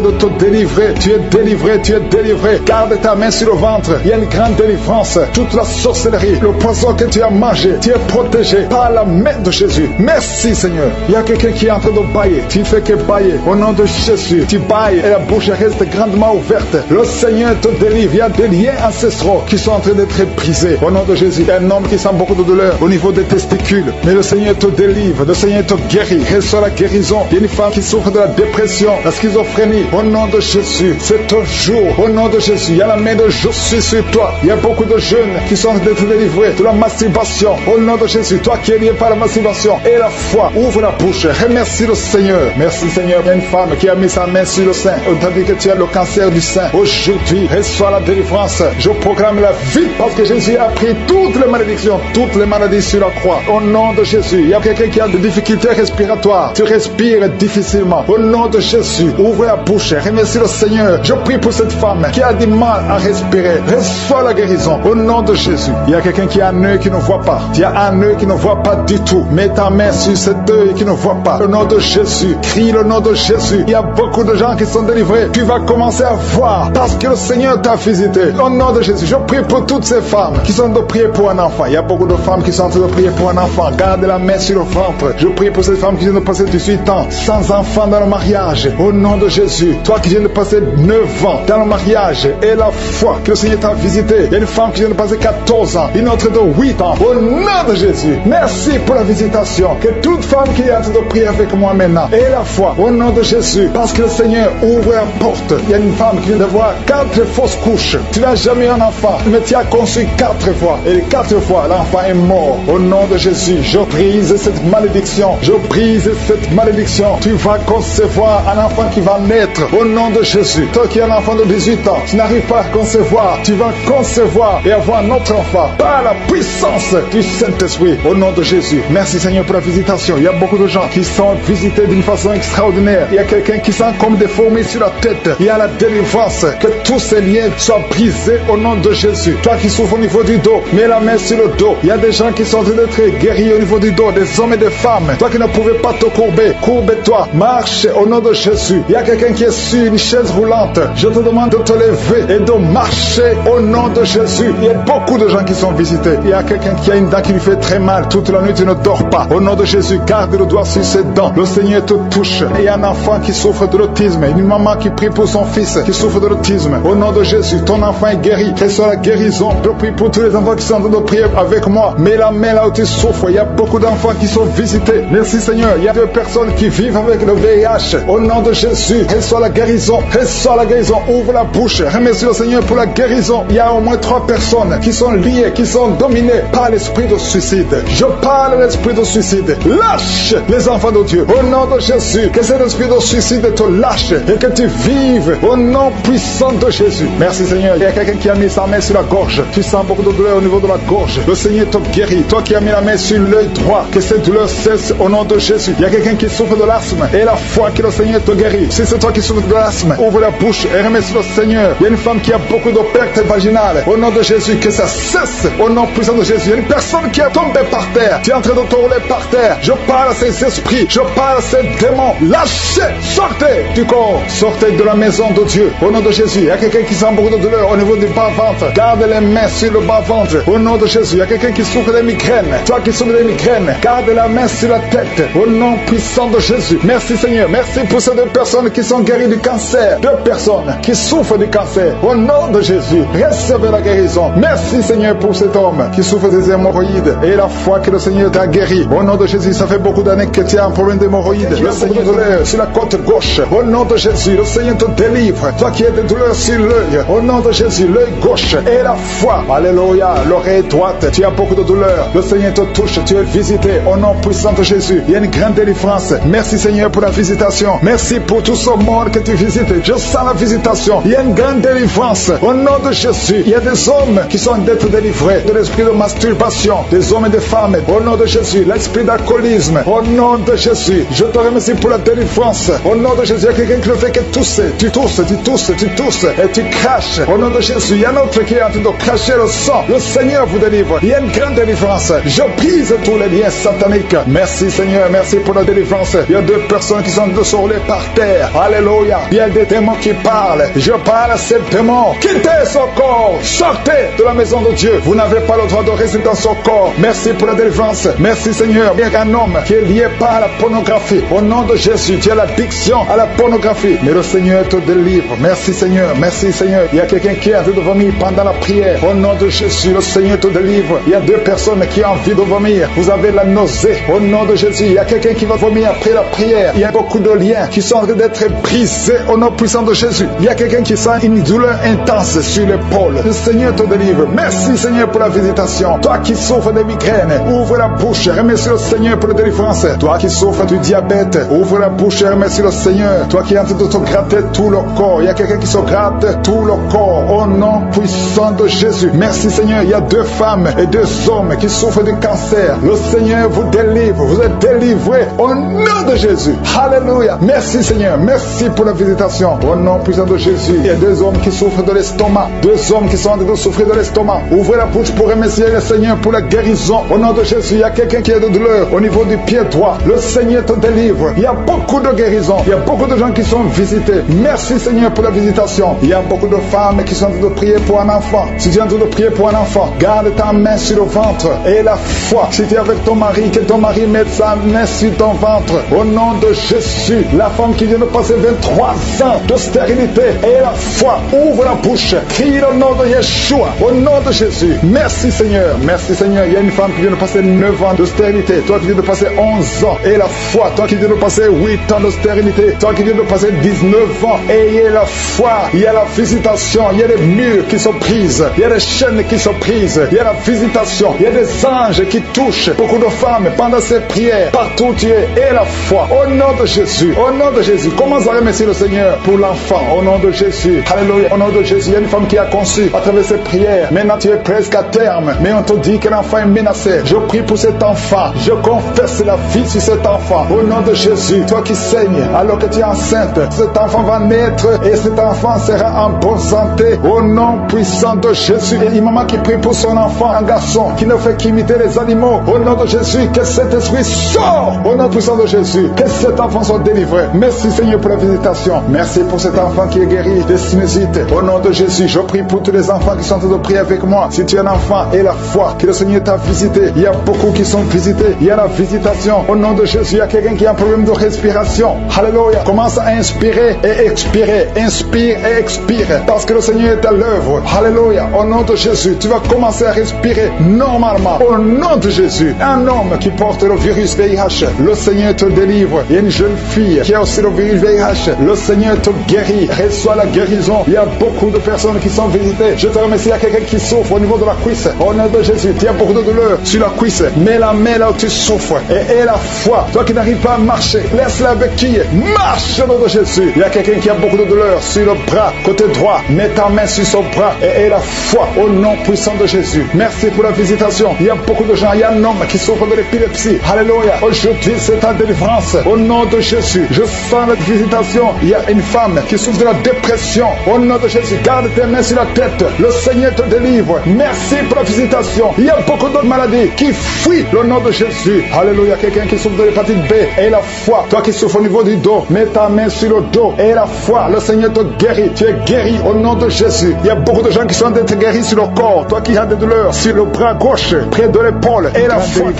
de te délivrer. Tu es délivré, tu es délivré. Garde ta main sur le ventre. Il y a une grande délivrance. Toute la sorcellerie, le poison que tu as mangé, tu es protégé par la main de Jésus. Merci Seigneur. Il y a quelqu'un qui est en train de bailler. Tu ne fais que bailler. Au nom de Jésus, tu bailles et la bouche reste grandement ouverte. Le Seigneur te délivre. Il y a des liens ancestraux qui sont en train d'être brisés. Au nom de Jésus, il y a un homme qui sent beaucoup de douleur au niveau des testicules. Mais le Seigneur te délivre. Le Seigneur te guérit. Reçois la guérison. Il y a une femme qui souffre de la dépression, la schizophrénie. Au nom de Jésus, c'est ton jour. Au nom de Jésus, il y a la main de je suis sur toi. Il y a beaucoup de jeunes qui sont en train d'être délivrés de la masturbation. Au nom de Jésus, toi qui es lié par la masturbation et la foi, ouvre la bouche. Remercie le Seigneur. Merci Seigneur. Il y a une femme qui a mis sa main sur le sein. On t'a dit que tu as le cancer du sein. Aujourd'hui, reçois la délivrance. Je proclame la vie parce que Jésus a pris toutes les malédictions, toutes les maladies sur la croix. Au nom de Jésus, il y a quelqu'un qui a des difficultés respiratoires. Tu respires difficilement. Au nom de Jésus, ouvre la bouche. Remercie le Seigneur. Je prie pour cette femme qui a du mal à respirer. Reçois la guérison. Au nom de Jésus. Il y a quelqu'un qui a un œil qui ne voit pas. Tu as un œil qui ne voit voient pas du tout. Mets ta main sur cet œil qui ne voit pas. Au nom de Jésus, crie le nom de Jésus. Il y a beaucoup de gens qui sont délivrés. Tu vas commencer à voir parce que le Seigneur t'a visité. Au nom de Jésus, je prie pour toutes ces femmes qui sont en train de prier pour un enfant. Il y a beaucoup de femmes qui sont en train de prier pour un enfant. Garde la main sur le ventre. Je prie pour ces femmes qui viennent de passer 18 ans sans enfant dans le mariage. Au nom de Jésus, toi qui viens de passer 9 ans dans le mariage et la foi que le Seigneur t'a visité. Il y a une femme qui vient de passer 14 ans, une autre de 8 ans. Au nom de Jésus, merci pour la visitation. Que toute femme qui est en train de prier avec moi maintenant ait la foi. Au nom de Jésus, parce que le Seigneur ouvre la porte. Il y a une femme qui vient d'avoir 4 fausses couches. Tu n'as jamais eu un enfant, mais tu as conçu 4 fois. Et les 4 fois, l'enfant est mort. Au nom de Jésus, je brise cette malédiction. Je brise cette malédiction. Tu vas concevoir un enfant qui va naître. Au nom de Jésus. Toi qui es un enfant de 18 ans, tu n'arrives pas à concevoir. Tu vas concevoir et avoir un autre enfant par la puissance du Saint-Esprit. Au nom de Jésus. Merci Seigneur pour la visitation. Il y a beaucoup de gens qui sont visités d'une façon extraordinaire. Il y a quelqu'un qui sent comme des fourmis sur la tête. Il y a la délivrance. Que tous ces liens soient brisés au nom de Jésus. Toi qui souffres au niveau du dos, mets la main sur le dos. Il y a des gens qui sont en train d'être guéris au niveau du dos, des hommes et des femmes. Toi qui ne pouvais pas te courber, courbe-toi. Marche au nom de Jésus. Il y a quelqu'un qui est sur une chaise roulante. Je te demande de te lever et de marcher au nom de Jésus. Il y a beaucoup de gens qui sont visités. Il y a quelqu'un qui a une dent qui lui fait très mal. Toute la nuit, tu ne dors pas. Au nom de Jésus, garde le doigt sur ses dents. Le Seigneur te touche. Il y a un enfant qui souffre de l'autisme. Une maman qui prie pour son fils qui souffre de l'autisme. Au nom de Jésus, ton enfant est guéri. Quelle soit la guérison. Je prie pour tous les enfants qui sont en train de prier avec moi. Mets la main là où tu souffres. Il y a beaucoup d'enfants qui sont visités. Merci Seigneur. Il y a 2 personnes qui vivent avec le VIH. Au nom de Jésus, reçois la guérison. Reçois la guérison. Ouvre la bouche. Remercie le Seigneur pour la guérison. Il y a au moins 3 personnes qui sont liées, qui sont dominées par l'esprit de suicide. Je parle de l'esprit de suicide. Lâche les enfants de Dieu. Au nom de Jésus, que cet esprit de suicide te lâche et que tu vives au nom puissant de Jésus. Merci Seigneur. Il y a quelqu'un qui a mis sa main sur la gorge. Tu sens beaucoup de douleur au niveau de la gorge. Le Seigneur te guérit. Toi qui as mis la main sur l'œil droit, que cette douleur cesse au nom de Jésus. Il y a quelqu'un qui souffre de l'asthme et la foi que le Seigneur te guérit. Si c'est toi qui souffres de l'asthme, ouvre la bouche et remercie le Seigneur. Il y a une femme qui a beaucoup de pertes vaginales. Au nom de Jésus, que ça cesse au nom puissant de Jésus. Il y a une personne qui est tombée par terre. Tu es en train de te rouler par terre. Je parle à ces esprits. Je parle à ces démons. Lâchez, sortez du corps. Sortez de la maison de Dieu. Au nom de Jésus, il y a quelqu'un qui sent beaucoup de douleur au niveau du bas-ventre. Garde les mains sur le bas-ventre. Au nom de Jésus, il y a quelqu'un qui souffre des migraines. Toi qui souffres des migraines, garde la main sur la tête. Au nom puissant de Jésus. Merci Seigneur. Merci pour ces 2 personnes qui sont guéries du cancer. 2 personnes qui souffrent du cancer. Au nom de Jésus, recevez la guérison. Merci Seigneur pour cet homme qui souffre des hémorroïdes et la foi que le Seigneur t'a guéri. Au nom de Jésus, ça fait beaucoup d'années que tu as un problème d'hémorroïdes. Le Seigneur te douleur sur la côte gauche. Au nom de Jésus, le Seigneur te délivre. Toi qui as des douleurs sur l'œil. Au nom de Jésus, l'œil gauche et la foi. Alléluia. L'oreille droite. Tu as beaucoup de douleurs. Le Seigneur te touche. Tu es visité. Au nom puissant de Jésus. Il y a une grande délivrance. Merci Seigneur pour la visitation. Merci pour tout ce monde que tu visites. Je sens la visitation. Il y a une grande délivrance. Au nom de Jésus, il y a des hommes qui sont d'être délivrés de l'esprit de masturbation. Des hommes et des femmes. Au nom de Jésus, l'esprit d'alcoolisme. Au nom de Jésus, je te remercie pour la délivrance. Au nom de Jésus, il y a quelqu'un qui le fait que tousser. Tu tousses, tu tousses, tu tousses et tu craches. Au nom de Jésus, il y a un autre qui est en train de cracher le sang. Le Seigneur vous délivre. Il y a une grande délivrance. Je brise tous les liens sataniques. Merci Seigneur, merci pour la délivrance. Il y a 2 personnes qui sont de se rouler par terre. Alléluia. Il y a des démons qui parlent. Je parle à ces démons. Quittez son corps. Sortez de la maison de Dieu. Vous n'avez pas le droit de rester dans son corps. Merci pour la délivrance. Merci Seigneur. Il y a un homme qui est lié par la pornographie. Au nom de Jésus, tu as l'addiction à la pornographie. Mais le Seigneur te délivre. Merci Seigneur. Merci Seigneur. Il y a quelqu'un qui a envie de vomir pendant la prière. Au nom de Jésus, le Seigneur te délivre. Il y a 2 personnes qui ont envie de vomir. Vous avez la nausée. Au nom de Jésus, il y a quelqu'un qui va vomir après la prière. Il y a beaucoup de liens qui sont en train d'être brisés au nom puissant de Jésus. Il y a quelqu'un qui sent une douleur intense sur l'épaule. Le Seigneur te délivre. Merci Seigneur pour la visitation. Toi qui souffres de migraines, ouvre la bouche. Remercie le Seigneur pour la délivrance. Toi qui souffres du diabète, ouvre la bouche et remercie le Seigneur. Toi qui es en train de te gratter tout le corps. Il y a quelqu'un qui se gratte tout le corps au nom puissant de Jésus. Merci Seigneur. Il y a 2 femmes et 2 hommes qui souffrent du cancer. Le Seigneur vous délivre. Vous êtes délivrés au nom de Jésus. Alléluia. Merci Seigneur. Merci pour la visitation. Au nom puissant de Jésus. Il y a 2 hommes qui souffrent de l'estomac. 2 hommes qui sont en train de souffrir de l'estomac. Ouvrez la bouche pour remercier le Seigneur pour la guérison. Au nom de Jésus, il y a quelqu'un qui a de douleur au niveau du pied droit. Le Seigneur te délivre. Il y a beaucoup de guérisons. Il y a beaucoup de gens qui sont visités. Merci Seigneur pour la visitation. Il y a beaucoup de femmes qui sont en train de prier pour un enfant. Si tu es en train de prier pour un enfant, garde ta main sur le ventre et la foi. Si tu es avec ton mari, que ton mari mette sa main sur ton ventre. Au nom de Jésus, la femme qui vient de passer 23 ans de stérilité et la foi, ouvre la bouche. Crie le nom de Yeshua. Au nom de Jésus. Merci Seigneur. Merci Seigneur. Il y a une femme qui vient de passer 9 ans de stérilité. Toi qui viens de passer 11 ans et la foi. Toi qui viens de passer 8 ans de stérilité. Toi qui viens de passer 19 ans. Ayez la foi. Il y a la visitation. Il y a des murs qui sont prises. Il y a des chaînes qui sont prises. Il y a la visitation. Il y a des anges qui touchent beaucoup de femmes pendant ces prières. Partout où tu es. Et la foi. Au nom de Jésus. Au nom de Jésus. Commence à remercier le Seigneur pour l'enfant. Au nom de Jésus. Alléluia. Au nom de Jésus. Il y a une femme qui a conçu à travers ces prières. Maintenant tu es presque à terme. Mais on te dit que l'enfant est menacé. Je prie pour cet enfant. Je confesse la vie sur cet enfant. Au nom de Jésus. Toi qui saignes alors que tu es enceinte. Cet enfant va naître et cet enfant sera en bonne santé. Au nom puissant de Jésus. Et une maman qui prie pour son enfant, un garçon qui ne fait qu'imiter les animaux. Au nom de Jésus. Que cet esprit sort. Au nom puissant de Jésus. Que cet enfant soit délivré. Merci Seigneur pour la visitation. Merci pour cet enfant qui est guéri des sinusites. Au nom de Jésus. Je prie pour tous les enfants qui sont en train de prier avec moi. Si tu es un enfant et la foi que le Seigneur t'a visité. Il y a beaucoup qui sont visités. Il y a la visitation. Au nom de Jésus. Il y a quelqu'un qui a un problème de respiration. Alléluia. Commence à inspirer et expirer. Inspire et expire. Parce que le Seigneur est à l'œuvre. Alléluia. Au nom de Jésus. Tu vas commencer à respirer normalement. Au nom de Jésus. Un homme qui porte le virus VIH. Le Seigneur te délivre. Il y a une jeune fille qui a aussi le virus VIH. Le Seigneur te guérit. Reçois la guérison. Il y a beaucoup de personnes qui sont visitées. Je te remercie. Il y a quelqu'un qui souffre au niveau de la cuisse. Au nom de Jésus. Tu as beaucoup de douleur sur la cuisse. Mets la main là où tu souffres. Et la foi. Toi qui n'arrives pas à marcher. Laisse la béquille. Marche au nom de Jésus. Il y a quelqu'un qui a beaucoup de douleur sur le bras. Côté droit. Mets ta main sur son bras. Et la foi. Au nom puissant de Jésus. Merci pour la visitation. Il y a beaucoup de gens. Il y a un homme qui souffre de l'épilepsie. Alléluia. Aujourd'hui c'est ta délivrance. Au nom de Jésus. Je sens la visitation. Il y a une femme qui souffre de la dépression. Au nom de Jésus. Garde tes mains sur la tête. Le Seigneur te délivre. Merci pour la visitation. Il y a beaucoup d'autres maladies qui fuient le nom de Jésus. Alléluia. Quelqu'un qui souffre de l'hépatite B. Et la foi. Toi qui souffres au niveau du dos. Mets ta main sur le dos. Et la foi. Le Seigneur te guérit. Tu es guéri au nom de Jésus. Il y a beaucoup de gens qui sont d'être guéris sur le corps. Toi qui as des douleurs sur le bras gauche. Près de l'épaule. Et la foi.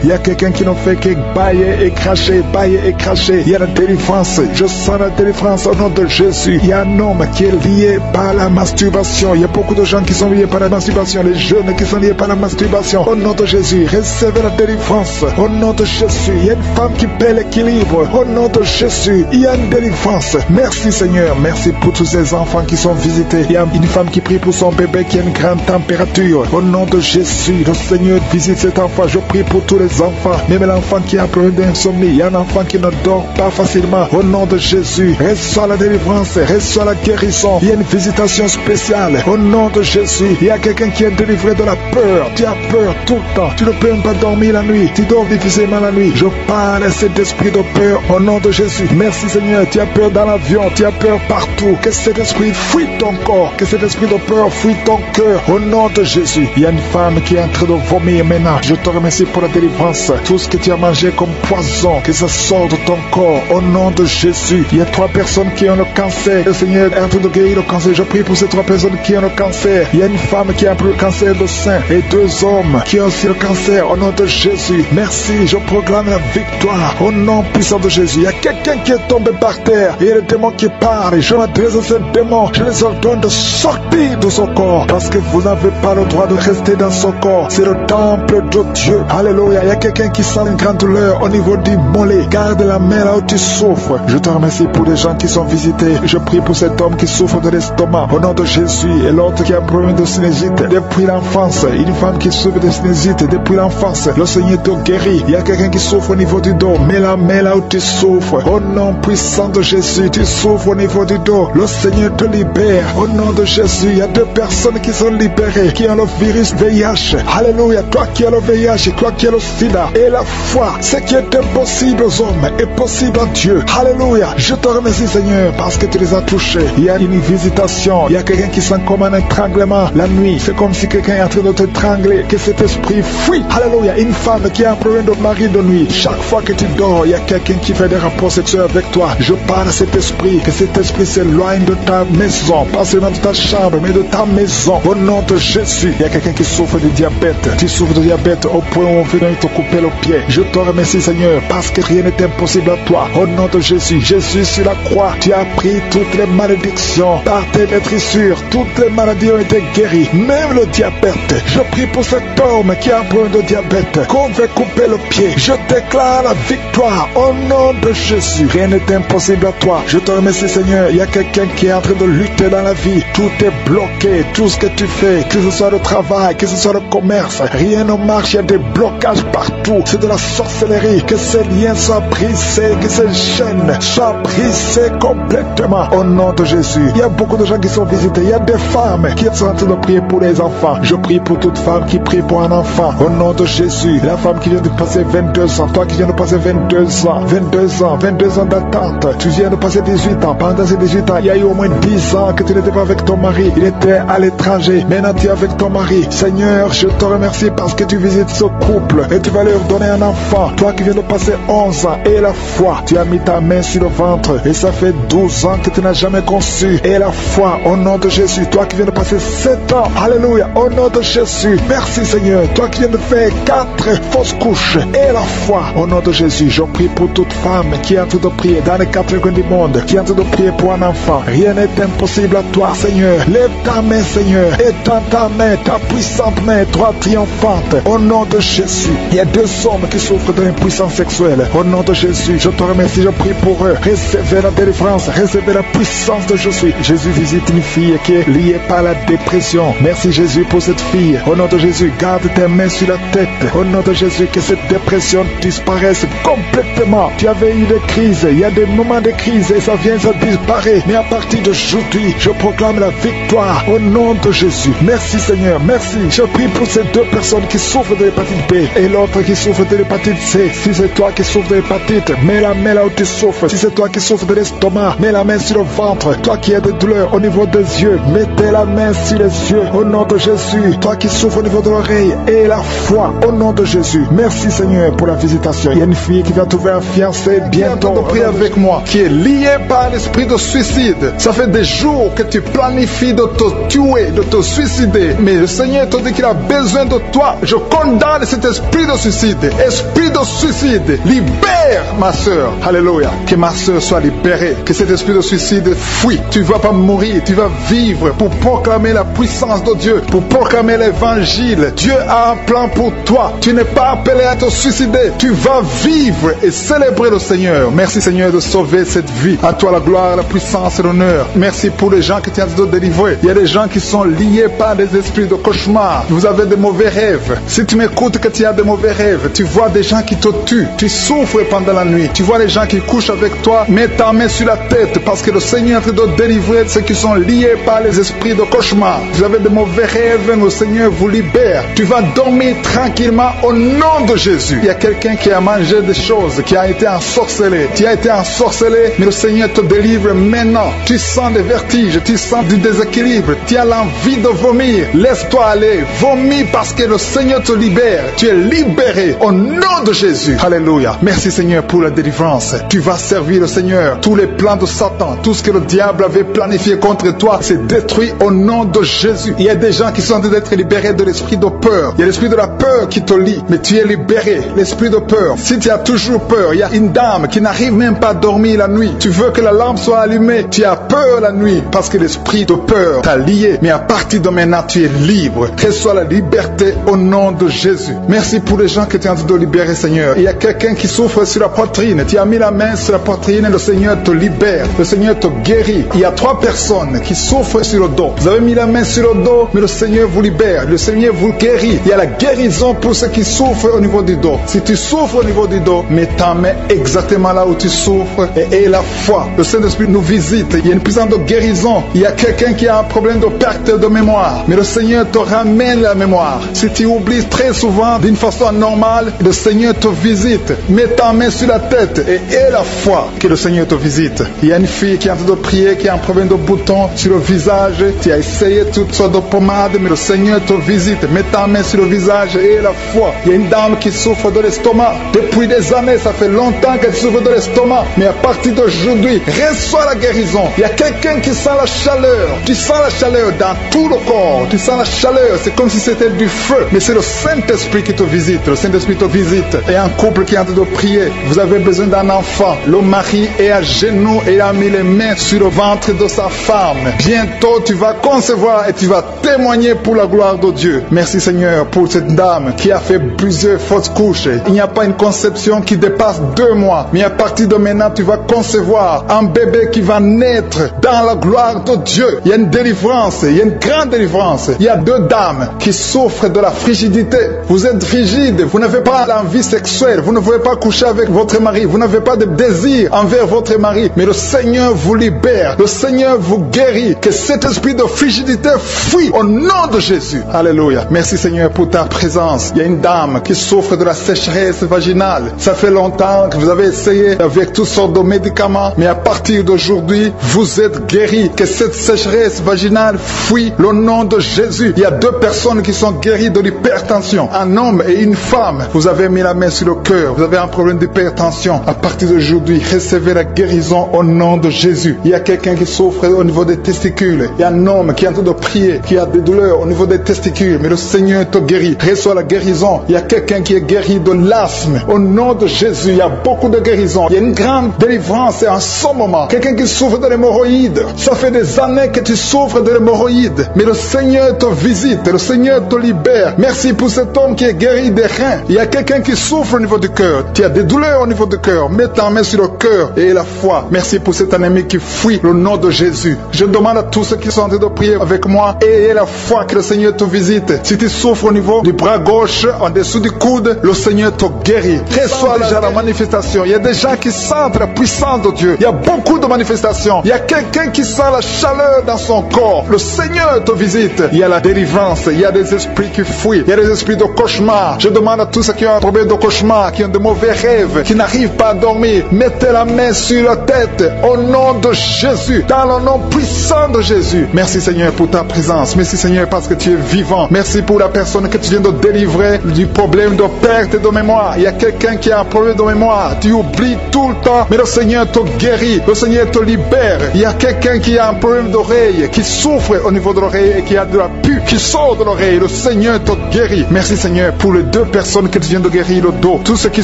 Il y a quelqu'un qui ne fait que bailler et cracher. Bailler et cracher. Il y a la délivrance. Je sens la délivrance au nom de Jésus. Il y a un homme qui est lié par la masturbation. Il y a beaucoup de gens qui sont liés par la masturbation. Les jeunes qui sont liés par la masturbation. Au nom de Jésus, recevez la délivrance. Au nom de Jésus, il y a une femme qui paie l'équilibre. Au nom de Jésus, il y a une délivrance. Merci Seigneur. Merci pour tous ces enfants qui sont visités. Il y a une femme qui prie pour son bébé qui a une grande température. Au nom de Jésus, le Seigneur visite cet enfant. Je prie pour tous les enfants. Même l'enfant qui a un problème d'insomnie. Il y a un enfant qui ne dort pas facilement. Au nom de Jésus, reçois la délivrance. Reçois la guérison. Il y a une visitation spéciale. Au nom de Jésus, il y a quelqu'un qui est délivré de la peur. Tu as peur tout le temps. Tu ne peux même pas dormir la nuit. Tu dors difficilement la nuit. Je parle à cet esprit de peur au nom de Jésus. Merci Seigneur. Tu as peur dans l'avion. Tu as peur partout. Que cet esprit fuit ton corps. Que cet esprit de peur fuit ton cœur. Au nom de Jésus. Il y a une femme qui est en train de vomir maintenant. Je te remercie pour la délivrance. Tout ce que tu as mangé comme poison, que ça sorte de ton corps. Au nom de Jésus. Il y a 3 personnes qui ont le cancer. Le Seigneur est en train de guérir le cancer. Je prie pour ces 3 personnes qui ont le cancer. Il y a une femme qui a le cancer de sein et 2 hommes qui ont aussi le cancer. Au nom de Jésus. Merci. Je proclame la victoire. Au nom puissant de Jésus. Il y a quelqu'un qui est tombé par terre. Il y a le démon qui parle. Je m'adresse à ce démon. Je les ordonne de sortir de son corps. Parce que vous n'avez pas le droit de rester dans son corps. C'est le temple de Dieu. Alléluia. Il y a quelqu'un qui sent une grande douleur au niveau du mollet. Garde la main là où tu souffres. Je te remercie pour les gens qui sont visités. Je prie pour cet homme qui souffre de l'estomac. Au nom de Jésus. Et l'autre qui a un problème de sinusite depuis l'enfance. Une femme qui souffre de sinusite depuis l'enfance. Le Seigneur te guérit. Il y a quelqu'un qui souffre au niveau du dos. Mets la main là où tu souffres. Au nom puissant de Jésus. Tu souffres au niveau du dos. Le Seigneur te libère. Au nom de Jésus. Il y a 2 personnes qui sont libérées. Qui ont le virus VIH. Alléluia. Toi qui as le VIH. Toi qui as le sida. Et la foi. Ce qui est impossible aux hommes est possible à Dieu. Alléluia. Je te remercie Seigneur parce que tu les as touchés. Il y a une visitation. Il y a quelqu'un qui sent comme un étranglement la nuit. C'est comme si quelqu'un est en train de t'étrangler. Que cet esprit fuis. Alléluia. Une femme qui a un problème de mari de nuit. Chaque fois que tu dors, il y a quelqu'un qui fait des rapports sexuels avec toi. Je parle à cet esprit, que cet esprit s'éloigne de ta maison, pas seulement de ta chambre, mais de ta maison. Au nom de Jésus, il y a quelqu'un qui souffre de diabète. Tu souffres de diabète au point où on vient te couper le pied. Je te remercie, Seigneur, parce que rien n'est impossible à toi. Au nom de Jésus, Jésus sur la croix, tu as pris toutes les malédictions par tes maîtrissures. Toutes les maladies ont été guéries, même le diabète. Je prie pour cet homme qui a un problème de diabète, qu'on veut couper le pied. Je déclare la victoire au nom de Jésus. Rien n'est impossible à toi. Je te remercie, Seigneur. Il y a quelqu'un qui est en train de lutter dans la vie. Tout est bloqué. Tout ce que tu fais, que ce soit le travail, que ce soit le commerce, rien ne marche. Il y a des blocages partout. C'est de la sorcellerie. Que ces liens soient brisés, que ces chaînes soient brisées complètement au nom de Jésus. Il y a beaucoup de gens qui sont visités. Il y a des femmes qui sont en train de prier pour les enfants. Je prie pour toute femme qui prie pour un enfant au nom de Jésus. La femme qui vient de passer 22 ans, toi qui viens de passer 22 ans d'attente, tu viens de passer 18 ans. Pendant ces 18 ans, il y a eu au moins 10 ans que tu n'étais pas avec ton mari. Il était à l'étranger. Maintenant tu es avec ton mari. Seigneur, je te remercie parce que tu visites ce couple et tu vas leur donner un enfant. Toi qui viens de passer 11 ans et la foi, tu as mis ta main sur le ventre et ça fait 12 ans que tu n'as jamais conçu. Et la foi au nom de Jésus. Toi qui viens de passer 7 ans, alléluia, au nom de Jésus. Merci Seigneur. Toi qui viens de faire 4 fausses couches et la foi au nom de Jésus. Je prie pour toute femme qui est en train de prier dans les 4 coins du monde, qui est en train de prier pour un enfant. Rien n'est impossible à toi, Seigneur. Lève ta main, Seigneur. Étends ta main, ta puissante main, droite triomphante. Au nom de Jésus. Il y a 2 hommes qui souffrent de l'impuissance sexuelle. Au nom de Jésus, je te remercie, je prie pour eux. Recevez la délivrance, recevez la puissance de Jésus. Jésus visite une fille qui est liée par la dépression. Merci Jésus pour cette fille. Au nom de Jésus, garde tes mains sur la tête. Au nom de Jésus, que cette dépression disparaisse complètement. Tu avais eu des crises, il y a des moments de crise et ça vient, ça disparaît. Mais à partir d'aujourd'hui, je proclame la victoire au nom de Jésus. Merci Seigneur, merci. Je prie pour ces 2 personnes qui souffrent de l'hépatite B et l'autre qui souffre de l'hépatite C. Si c'est toi qui souffres de l'hépatite, mets la main là où tu souffres. Si c'est toi qui souffres de l'estomac, mets la main sur le ventre. Toi qui as des douleurs au niveau des yeux, mettez la main sur les yeux au nom de Jésus. Toi qui souffres au niveau de l'oreille et la foi au nom de Jésus. Merci Seigneur pour la visitation. Il y a une fille qui va trouver un fiancé bientôt. Prie avec moi, qui est lié par l'esprit de suicide. Ça fait des jours que tu planifies de te tuer, de te suicider. Mais le Seigneur te dit qu'il a besoin de toi. Je condamne cet esprit de suicide. Esprit de suicide, libère ma soeur. Alléluia. Que ma soeur soit libérée. Que cet esprit de suicide fuit. Tu ne vas pas mourir, tu vas vivre pour proclamer la puissance de Dieu, pour proclamer l'évangile. Dieu a un plan pour toi. Tu n'es pas appelé à te suicider. Tu vas vivre et célébrer le Seigneur. Merci Seigneur de sauver cette vie. À toi la gloire, la puissance et l'honneur. Merci pour les gens que tu as de délivrer. Il y a des gens qui sont liés par des esprits de cauchemar. Vous avez de mauvais rêves. Si tu m'écoutes que tu as de mauvais rêves, tu vois des gens qui te tuent. Tu souffres pendant la nuit. Tu vois les gens qui couchent avec toi. Mets ta main sur la tête parce que le Seigneur te doit délivrer ceux qui sont liés par les esprits de cauchemar. Vous avez de mauvais rêves, le Seigneur vous libère. Tu vas dormir tranquillement au nom de Jésus. Il y a quelqu'un qui a mangé des choses, qui a été ensorcelé. Tu as été ensorcelé, mais le Seigneur te délivre maintenant. Tu sens des vertiges, tu sens du déséquilibre, tu as l'envie de vomir. Laisse-toi aller, vomis parce que le Seigneur te libère. Tu es libéré au nom de Jésus. Alléluia. Merci Seigneur pour la délivrance. Tu vas servir le Seigneur. Tous les plans de Satan, tout ce que le diable avait planifié contre toi, c'est détruit au nom de Jésus. Il y a des gens qui sont en train d'être libérés de l'esprit de peur. Il y a l'esprit de la peur qui te lie, mais tu es libéré. L'esprit de peur. Si tu as toujours peur, il y a une dame qui n'arrive même pas à dormir la nuit. Tu veux que la lampe soit allumée. Tu as peur la nuit parce que l'esprit de peur t'a lié. Mais à partir de maintenant, tu es libre. Reçois la liberté au nom de Jésus. Merci pour les gens que tu es en train de libérer, Seigneur. Il y a quelqu'un qui souffre sur la poitrine. Tu as mis la main sur la poitrine et le Seigneur te libère. Le Seigneur te guérit. Il y a 3 personnes qui souffrent sur le dos. Vous avez mis la main sur le dos, mais le Seigneur vous libère. Le Seigneur vous guérit. Il y a la guérison pour ceux qui souffrent au niveau du dos. Si tu souffres au niveau du dos, mets ta main exactement là où tu souffres et aie la foi. Le Saint-Esprit nous visite. Il y a une puissance de guérison. Il y a quelqu'un qui a un problème de perte de mémoire, mais le Seigneur te ramène la mémoire. Si tu oublies très souvent d'une façon normale, le Seigneur te visite. Mets ta main sur la tête et aie la foi que le Seigneur te visite. Il y a une fille qui est en train de prier, qui a un problème de bouton sur le visage. Tu as essayé toutes sortes de pommades, mais le Seigneur te visite. Mets ta main sur le visage courage et la foi. Il y a une dame qui souffre de l'estomac. Depuis des années, ça fait longtemps qu'elle souffre de l'estomac. Mais à partir d'aujourd'hui, reçois la guérison. Il y a quelqu'un qui sent la chaleur. Tu sens la chaleur dans tout le corps. Tu sens la chaleur. C'est comme si c'était du feu. Mais c'est le Saint-Esprit qui te visite. Le Saint-Esprit te visite. Et un couple qui est en train de prier. Vous avez besoin d'un enfant. Le mari est à genoux et a mis les mains sur le ventre de sa femme. Bientôt, tu vas concevoir et tu vas témoigner pour la gloire de Dieu. Merci Seigneur pour cette dame qui a fait plusieurs fausses couches. Il n'y a pas une conception qui dépasse 2 mois. Mais à partir de maintenant, tu vas concevoir un bébé qui va naître dans la gloire de Dieu. Il y a une délivrance. Il y a une grande délivrance. Il y a 2 dames qui souffrent de la frigidité. Vous êtes frigide. Vous n'avez pas l'envie sexuelle. Vous ne pouvez pas coucher avec votre mari. Vous n'avez pas de désir envers votre mari. Mais le Seigneur vous libère. Le Seigneur vous guérit. Que cet esprit de frigidité fuit au nom de Jésus. Alléluia. Merci Seigneur pour ta présence. Il y a une dame qui souffre de la sécheresse vaginale. Ça fait longtemps que vous avez essayé avec toutes sortes de médicaments. Mais à partir d'aujourd'hui, vous êtes guéris. Que cette sécheresse vaginale fuit au nom de Jésus. Il y a 2 personnes qui sont guéries de l'hypertension. Un homme et une femme. Vous avez mis la main sur le cœur. Vous avez un problème d'hypertension. À partir d'aujourd'hui, recevez la guérison au nom de Jésus. Il y a quelqu'un qui souffre au niveau des testicules. Il y a un homme qui est en train de prier, qui a des douleurs au niveau des testicules. Mais le Seigneur te guérit. Reçois la guérison. Il y a quelqu'un qui est guéri de l'asthme. Au nom de Jésus, il y a beaucoup de guérison. Il y a une grande délivrance en ce moment. Quelqu'un qui souffre de l'hémorroïde. Ça fait des années que tu souffres de l'hémorroïde. Mais le Seigneur te visite. Le Seigneur te libère. Merci pour cet homme qui est guéri des reins. Il y a quelqu'un qui souffre au niveau du cœur. Tu as des douleurs au niveau du cœur. Mets ta main sur le cœur et la foi. Merci pour cet ennemi qui fuit le nom de Jésus. Je demande à tous ceux qui sont en train de prier avec moi, ayez la foi que le Seigneur te visite. Si tu souffres au niveau du bras gauche, en dessous du coude, le Seigneur te guérit. Reçois déjà la manifestation. Il y a des gens qui sentent la puissance de Dieu. Il y a beaucoup de manifestations. Il y a quelqu'un qui sent la chaleur dans son corps. Le Seigneur te visite. Il y a la délivrance. Il y a des esprits qui fuient. Il y a des esprits de cauchemar. Je demande à tous ceux qui ont un problème de cauchemar, qui ont de mauvais rêves, qui n'arrivent pas à dormir, mettez la main sur la tête au nom de Jésus, dans le nom puissant de Jésus. Merci Seigneur pour ta présence. Merci Seigneur parce que tu es vivant. Merci pour la personne que tu viens de délivrer du problème de perte de mémoire. Il y a quelqu'un qui a un problème de mémoire. Tu oublies tout le temps, mais le Seigneur te guérit. Le Seigneur te libère. Il y a quelqu'un qui a un problème d'oreille, qui souffre au niveau de l'oreille et qui a de la pus qui sort de l'oreille. Le Seigneur te guérit. Merci Seigneur pour les 2 personnes que tu viens de guérir le dos. Tous ceux qui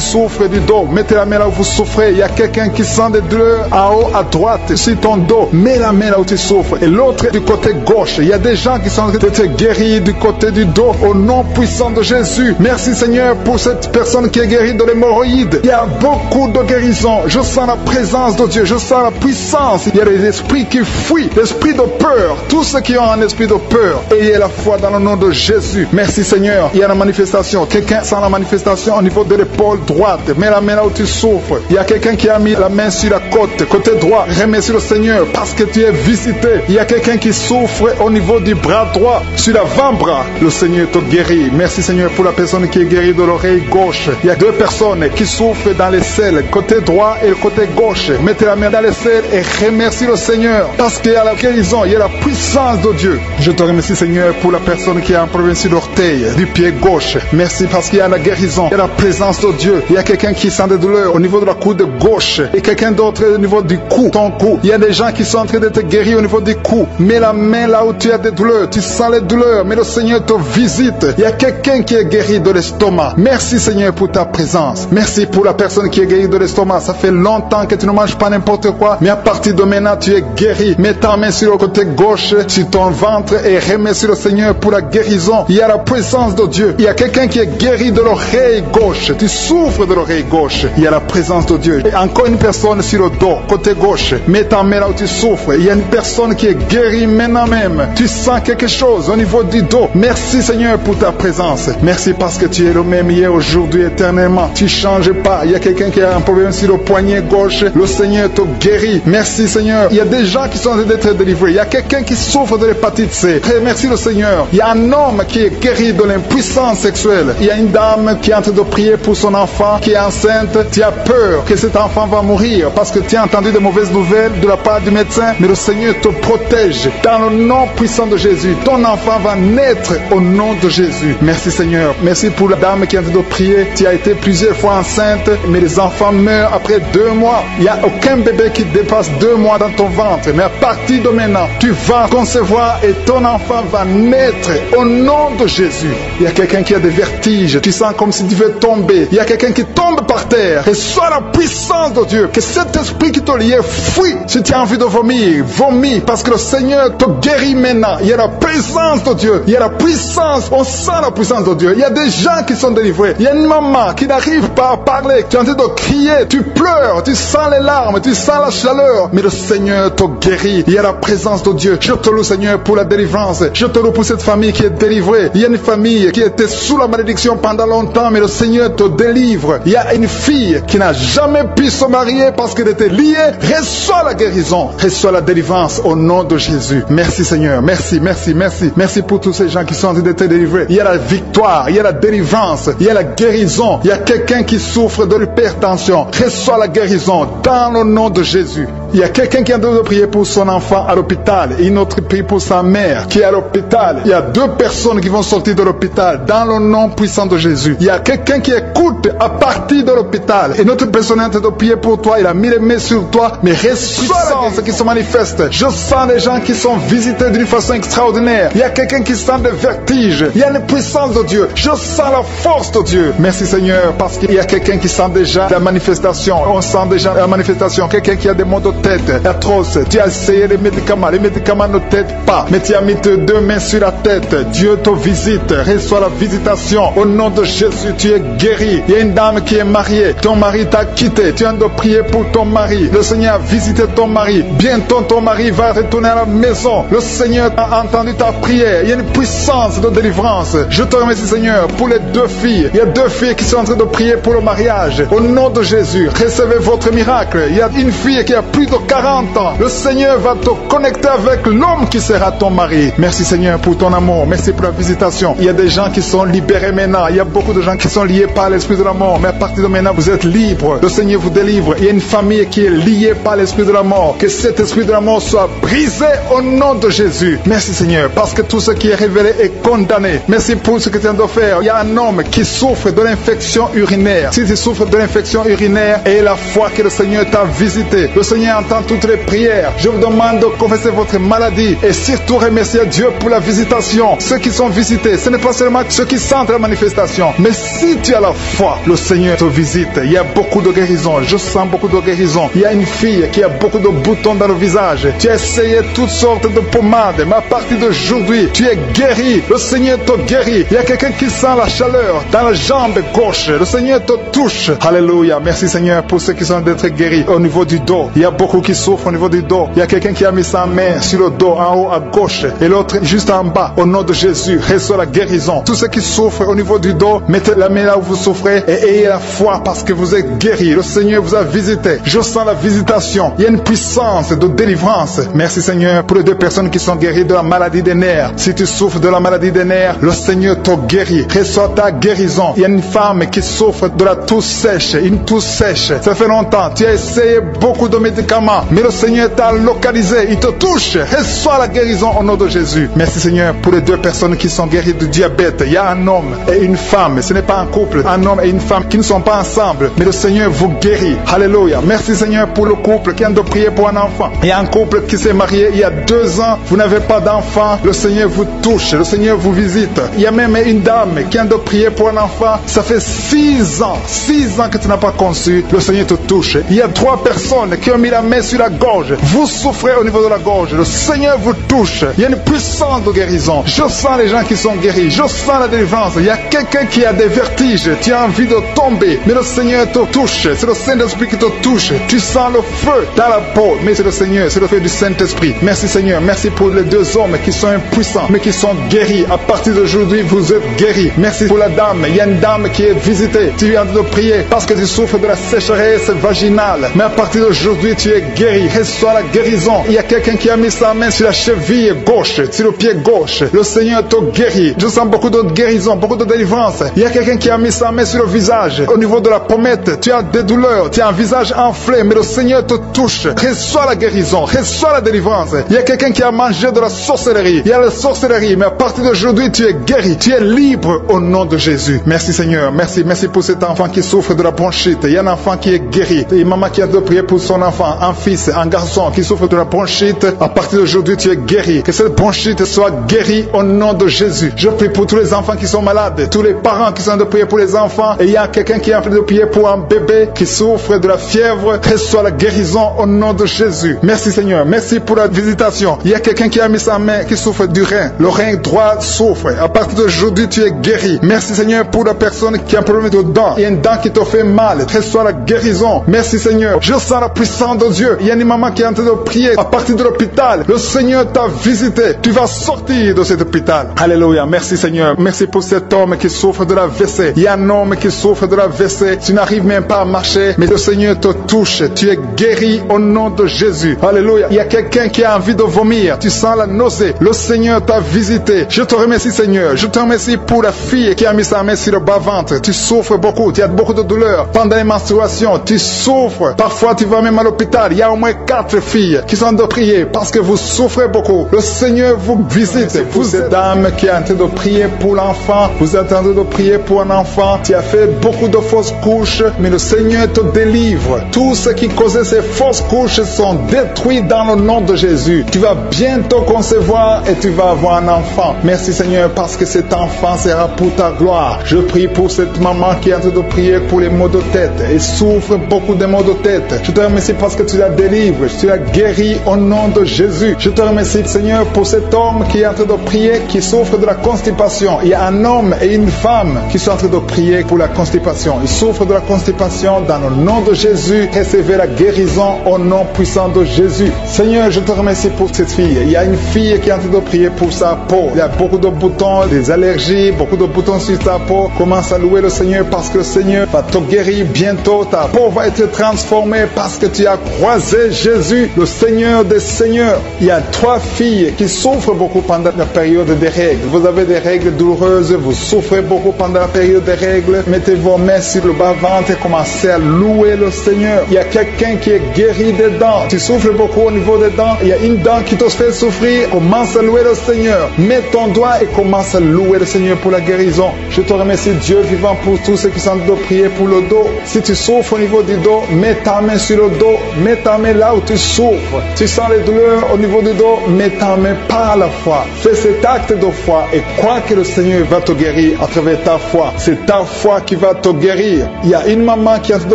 souffrent du dos, mettez la main là où vous souffrez. Il y a quelqu'un qui sent des douleurs en haut à droite sur ton dos. Mets la main là où tu souffres. Et l'autre du côté gauche. Il y a des gens qui sont en train d'être guéris du côté du dos au nom puissant de Jésus. Merci Seigneur pour cette personne qui est guérie de l'hémorroïde. Il y a beaucoup de guérison. Je sens la présence de Dieu. Je sens la puissance. Il y a des esprits qui fuient. L'esprit de peur. Tous ceux qui ont un esprit de peur, ayez la foi dans le nom de Jésus. Merci Seigneur. Il y a la manifestation. Quelqu'un sent la manifestation au niveau de l'épaule droite. Mets la main là où tu souffres. Il y a quelqu'un qui a mis la main sur la côte. Côté droit. Remercie le Seigneur parce que tu es visité. Il y a quelqu'un qui souffre au niveau du bras droit. Sur l'avant-bras. Le Seigneur te guérit. Merci Seigneur pour la personne qui est guérie de l'oreille gauche. Il y a 2 personnes qui souffrent dans les selles. Côté droit et le côté gauche. Mettez la main dans les selles et remercie le Seigneur. Parce qu'il y a la guérison. Il y a la puissance de Dieu. Je te remercie Seigneur pour la personne qui a un problème sur l'orteil du pied gauche. Merci parce qu'il y a la guérison. Il y a la présence de Dieu. Il y a quelqu'un qui sent des douleurs au niveau de la coude gauche. Et quelqu'un d'autre au niveau du cou. Ton cou. Il y a des gens qui sont en train d'être guéris au niveau du cou. Mets la main là où tu as des douleurs. Tu sens les douleurs. Mais le Seigneur te visite. Il y a quelqu'un qui est guéri de l'estomac. Merci Seigneur pour ta présence. Merci pour la personne qui est guérie de l'estomac. Ça fait longtemps que tu ne manges pas n'importe quoi. Mais à partir de maintenant, tu es guéri. Mets ta main sur le côté gauche, sur ton ventre et remercie le Seigneur pour la guérison. Il y a la présence de Dieu. Il y a quelqu'un qui est guéri de l'oreille gauche. Tu souffres de l'oreille gauche. Il y a la présence de Dieu. Et encore une personne sur le dos, côté gauche. Mets ta main là où tu souffres. Il y a une personne qui est guérie maintenant même. Tu sens quelque chose au niveau du dos. Merci Seigneur pour ta présence. Merci parce que tu es le même hier, aujourd'hui, éternellement. Tu ne changes pas. Il y a quelqu'un qui a un problème sur le poignet gauche. Le Seigneur te guérit. Merci Seigneur. Il y a des gens qui sont en train d'être délivrés. Il y a quelqu'un qui souffre de l'hépatite C. Merci le Seigneur. Il y a un homme qui est guéri de l'impuissance sexuelle. Il y a une dame qui est en train de prier pour son enfant qui est enceinte. Tu as peur que cet enfant va mourir parce que tu as entendu de mauvaises nouvelles de la part du médecin. Mais le Seigneur te protège. Dans le nom puissant de Jésus, ton enfant va naître au nom de Jésus. Merci Seigneur. Merci pour la dame qui est en train de prier. Tu as été plusieurs fois enceinte, mais les enfants meurent après 2 mois. Il n'y a aucun bébé qui dépasse 2 mois dans ton ventre. Mais à partir de maintenant, tu vas concevoir et ton enfant va naître au nom de Jésus. Il y a quelqu'un qui a des vertiges. Tu sens comme si tu veux tomber. Il y a quelqu'un qui tombe par terre. Reçois la puissance de Dieu. Que cet esprit qui te liait fuit. Si tu as envie de vomir, vomis. Parce que le Seigneur te guérit maintenant. Il y a la présence de Dieu. Il y a la puissance. On sent la puissance de Dieu. Il y a des gens qui sont délivrés. Il y a une maman qui n'arrive pas à parler. Tu es en train de crier. Tu pleures. Tu sens les larmes. Tu sens la chaleur. Mais le Seigneur te guérit. Il y a la présence de Dieu. Je te loue, Seigneur, pour la délivrance. Je te loue pour cette famille qui est délivrée. Il y a une famille qui était sous la malédiction pendant longtemps, mais le Seigneur te délivre. Il y a une fille qui n'a jamais pu se marier parce qu'elle était liée. Reçois la guérison. Reçois la délivrance au nom de Jésus. Merci Seigneur. Merci, merci, merci. Merci pour tous ces gens qui sont en train d'être délivrés. Il y a la victoire. Il y a la délivrance. Il y a la guérison. Il y a quelqu'un qui souffre de l'hypertension. Reçois la guérison dans le nom de Jésus. Il y a quelqu'un qui est en train de prier pour son enfant à l'hôpital et une autre prie pour sa mère qui est à l'hôpital. Il y a 2 personnes qui vont sortir de l'hôpital dans le nom puissant de Jésus. Il y a quelqu'un qui écoute à partir de l'hôpital et notre personne est en train de prier pour toi. Il a mis les mains sur toi, mais reçois la guérison qui se manifeste. Je sens les gens qui sont visités d'une façon extraordinaire. Il y a quelqu'un qui sent des vertiges. Il y a une puissance de Dieu. Je sens la force de Dieu. Merci Seigneur, parce qu'il y a quelqu'un qui sent déjà la manifestation. On sent déjà la manifestation. Quelqu'un qui a des maux de tête atroces. Tu as essayé les médicaments ne t'aident pas, mais tu as mis tes 2 mains sur la tête. Dieu te visite. Reçois la visitation au nom de Jésus. Tu es guéri. Il y a une dame qui est mariée, ton mari t'a quitté, tu viens de prier pour ton mari. Le Seigneur a visité ton mari. Bientôt ton mari va retourner à la maison. Le Seigneur a entendu ta prière. Il y a une puissance de délivrance. Je te remercie Seigneur pour les 2 filles. Il y a 2 filles qui sont en train de prier pour le mariage. Au nom de Jésus, recevez votre miracle. Il y a une fille qui a plus de 40 ans. Le Seigneur va te connecter avec l'homme qui sera ton mari. Merci Seigneur pour ton amour. Merci pour la visitation. Il y a des gens qui sont libérés maintenant. Il y a beaucoup de gens qui sont liés par l'esprit de la mort. Mais à partir de maintenant, vous êtes libres. Le Seigneur vous délivre. Il y a une famille qui est liée par l'esprit de la mort. Que cet esprit de la mort soit brisé au nom de Jésus. Merci Seigneur, parce que tout ce qui est révélé est condamné. Merci pour ce que tu viens de faire. Il y a un homme qui souffre de l'infection urinaire. Si tu souffres de l'infection urinaire, et la foi que le Seigneur t'a visité, le Seigneur entend toutes les prières. Je vous demande de confesser votre maladie et surtout remercier Dieu pour la visitation. Ceux qui sont visités, ce n'est pas seulement ceux qui sentent la manifestation, mais si tu as la foi, le Seigneur te visite. Il y a beaucoup de guérison. Je sens beaucoup de guérison. Il y a une fille qui a beaucoup de boutons dans le visage. Tu as essayé toutes sortes de pommades, mais à partir d'aujourd'hui, tu es guéri. Le Seigneur te guérit. Il y a quelqu'un qui sent la chaleur dans la jambe gauche. Le Seigneur te touche. Alléluia. Merci Seigneur pour ceux qui sont d'être guéris au niveau du dos. Il y a beaucoup qui souffrent au niveau du dos. Il y a quelqu'un qui a mis sa main sur le dos en haut à gauche et l'autre juste en bas. Au nom de Jésus, reçois la guérison. Tous ceux qui souffrent au niveau du dos, mettez la main là où vous souffrez et ayez la foi parce que vous êtes guéris. Le Seigneur vous a visité. Je sens la visitation. Il y a une puissance de délivrance. Merci Seigneur pour les 2 personnes qui sont guéries de la maladie des nerfs. Si tu souffres de la maladie des nerfs, le Seigneur te guérit. Reçois ta guérison. Il y a une femme qui souffre de la toux sèche. Une toux sèche. Ça fait longtemps. Tu as essayé beaucoup de médicaments, mais le Seigneur t'a localisé. Il te touche. Reçois la guérison au nom de Jésus. Merci Seigneur pour les 2 personnes qui sont guéries du diabète. Il y a un homme et une femme. Ce n'est pas un couple. Un homme et une femme qui ne sont pas ensemble, mais le Seigneur vous guérit. Alléluia. Merci Seigneur pour le couple qui vient de prier pour un enfant. Il y a un couple qui s'est marié il y a 2 ans. Vous n'avez pas d'enfant. Le Seigneur vous touche. Le Seigneur vous visite. Il y a même une dame qui vient de prier pour un enfant. Ça fait 6 ans. 6 ans que tu n'as pas conçu. Le Seigneur te touche. Il y a 3 personnes qui ont mis la main sur la gorge. Vous souffrez au niveau de la gorge. Le Seigneur vous touche. Il y a une puissance de guérison. Je sens les gens qui sont guéris. Je sens la délivrance. Il y a quelqu'un qui a des vertiges. Tu as envie de tomber. Mais le Seigneur te touche. C'est le Saint-Esprit qui te touche. Tu sens le feu dans la peau. Mais c'est le Seigneur. C'est le feu du Saint-Esprit. Merci Seigneur. Merci pour les 2 hommes qui sont impuissants, mais qui sont guéris. À partir d'aujourd'hui, vous êtes guéris. Merci pour la dame. Il y a une dame qui est visitée. Tu viens de prier parce que tu souffres de la sécheresse vaginale. Mais à partir d'aujourd'hui, tu es guéri. Reçois la guérison. Il y a quelqu'un qui a mis sa main sur la cheville gauche, sur le pied gauche. Le Seigneur te guérit. Je sens beaucoup de guérison, beaucoup de délivrance. Il y a quelqu'un qui a mis sa main sur le visage. Au niveau de la pommette, tu as des douleurs, tu as un visage enflé, mais le Seigneur te touche. Reçois la guérison, reçois la délivrance. Il y a quelqu'un qui a mangé de la sorcellerie. Il y a la sorcellerie, mais à partir d'aujourd'hui, tu es guéri. Tu es libre au nom de Jésus. Merci Seigneur. Merci pour cet enfant qui souffre de la bronchite. Il y a un enfant qui est guéri. Il y a une maman qui a de prier pour son enfant, un fils, un garçon qui souffre de la bronchite. À partir d'aujourd'hui, tu es guéri. Que cette bronchite soit guérie au nom de Jésus. Je prie pour tous les enfants qui sont malades, tous les parents qui sont en train de prier pour les enfants. Et il y a quelqu'un qui est en train de prier pour un bébé qui souffre de la fièvre. Reçois la guérison au nom de Jésus. Merci Seigneur. Merci pour la visitation. Il y a quelqu'un qui a mis sa main qui souffre du rein. Le rein droit souffre. À partir d'aujourd'hui, tu es guéri. Merci Seigneur pour la personne qui a un problème de dents. Il y a une dent qui te fait mal. Reçois la guérison. Merci Seigneur. Je sens la puissance de Dieu. Il y a une maman qui est en train de prier à partir de l'hôpital. Le Seigneur t'a visité. Tu vas sortir de cet hôpital. Alléluia. Merci Seigneur. Merci pour cet homme qui souffre de la WC. Il y a un homme qui souffre de la WC. Tu n'arrives même pas à marcher, mais le Seigneur te touche. Tu es guéri au nom de Jésus. Alléluia. Il y a quelqu'un qui a envie de vomir. Tu sens la nausée. Le Seigneur t'a visité. Je te remercie Seigneur. Je te remercie pour la fille qui a mis sa main sur le bas-ventre. Tu souffres beaucoup. Tu as beaucoup de douleurs. Pendant les menstruations, tu souffres. Parfois, tu vas même à l'hôpital. Il y a au moins 4 filles qui sont en train de prier parce que vous souffrez beaucoup. Le Seigneur vous visite. Vous êtes dame qui est en train de prier pour l'enfant. Vous êtes en train de prier pour un enfant. Tu as fait beaucoup de fausses couches, mais le Seigneur te délivre. Tout ce qui causait ces fausses couches sont détruits dans le nom de Jésus. Tu vas bientôt concevoir et tu vas avoir un enfant. Merci Seigneur parce que cet enfant sera pour ta gloire. Je prie pour cette maman qui est en train de prier pour les maux de tête et souffre beaucoup de maux de tête. Je te remercie parce que tu la délivres. Tu la guéris au nom de Jésus. Je te remercie Seigneur pour cet homme qui est en train de prier, qui souffre de la constipation. Il y a un homme et une femme qui sont en train de prier pour la constipation. Ils souffrent de la constipation. Dans le nom de Jésus, recevez la guérison au nom puissant de Jésus. Seigneur, je te remercie pour cette fille. Il y a une fille qui est en train de prier pour sa peau. Il y a beaucoup de boutons, des allergies, beaucoup de boutons sur ta peau. Commence à louer le Seigneur parce que le Seigneur va te guérir bientôt. Ta peau va être transformée parce que tu as croisé Jésus, le Seigneur des Seigneurs. Il y a 3 filles qui souffrent beaucoup pendant la période des règles. Vous avez des règles douloureuses, vous souffrez beaucoup pendant la période des règles. Mettez vos mains sur le bas-ventre et commencez à louer le Seigneur. Il y a quelqu'un qui est guéri des dents. Tu souffres beaucoup au niveau des dents. Il y a une dent qui te fait souffrir. Commence à louer le Seigneur. Mets ton doigt et commence à louer le Seigneur pour la guérison. Je te remercie Dieu vivant pour tous ceux qui sont de prier pour le dos. Si tu souffres au niveau du dos, mets ta main sur le dos. Mets ta main là où tu souffres. Tu sens les douleurs au niveau du dos, mets ta main par la foi. Fais cet acte de foi et crois que le Seigneur va te guérir à travers ta foi. C'est ta foi qui va te guérir. Il y a une maman qui a de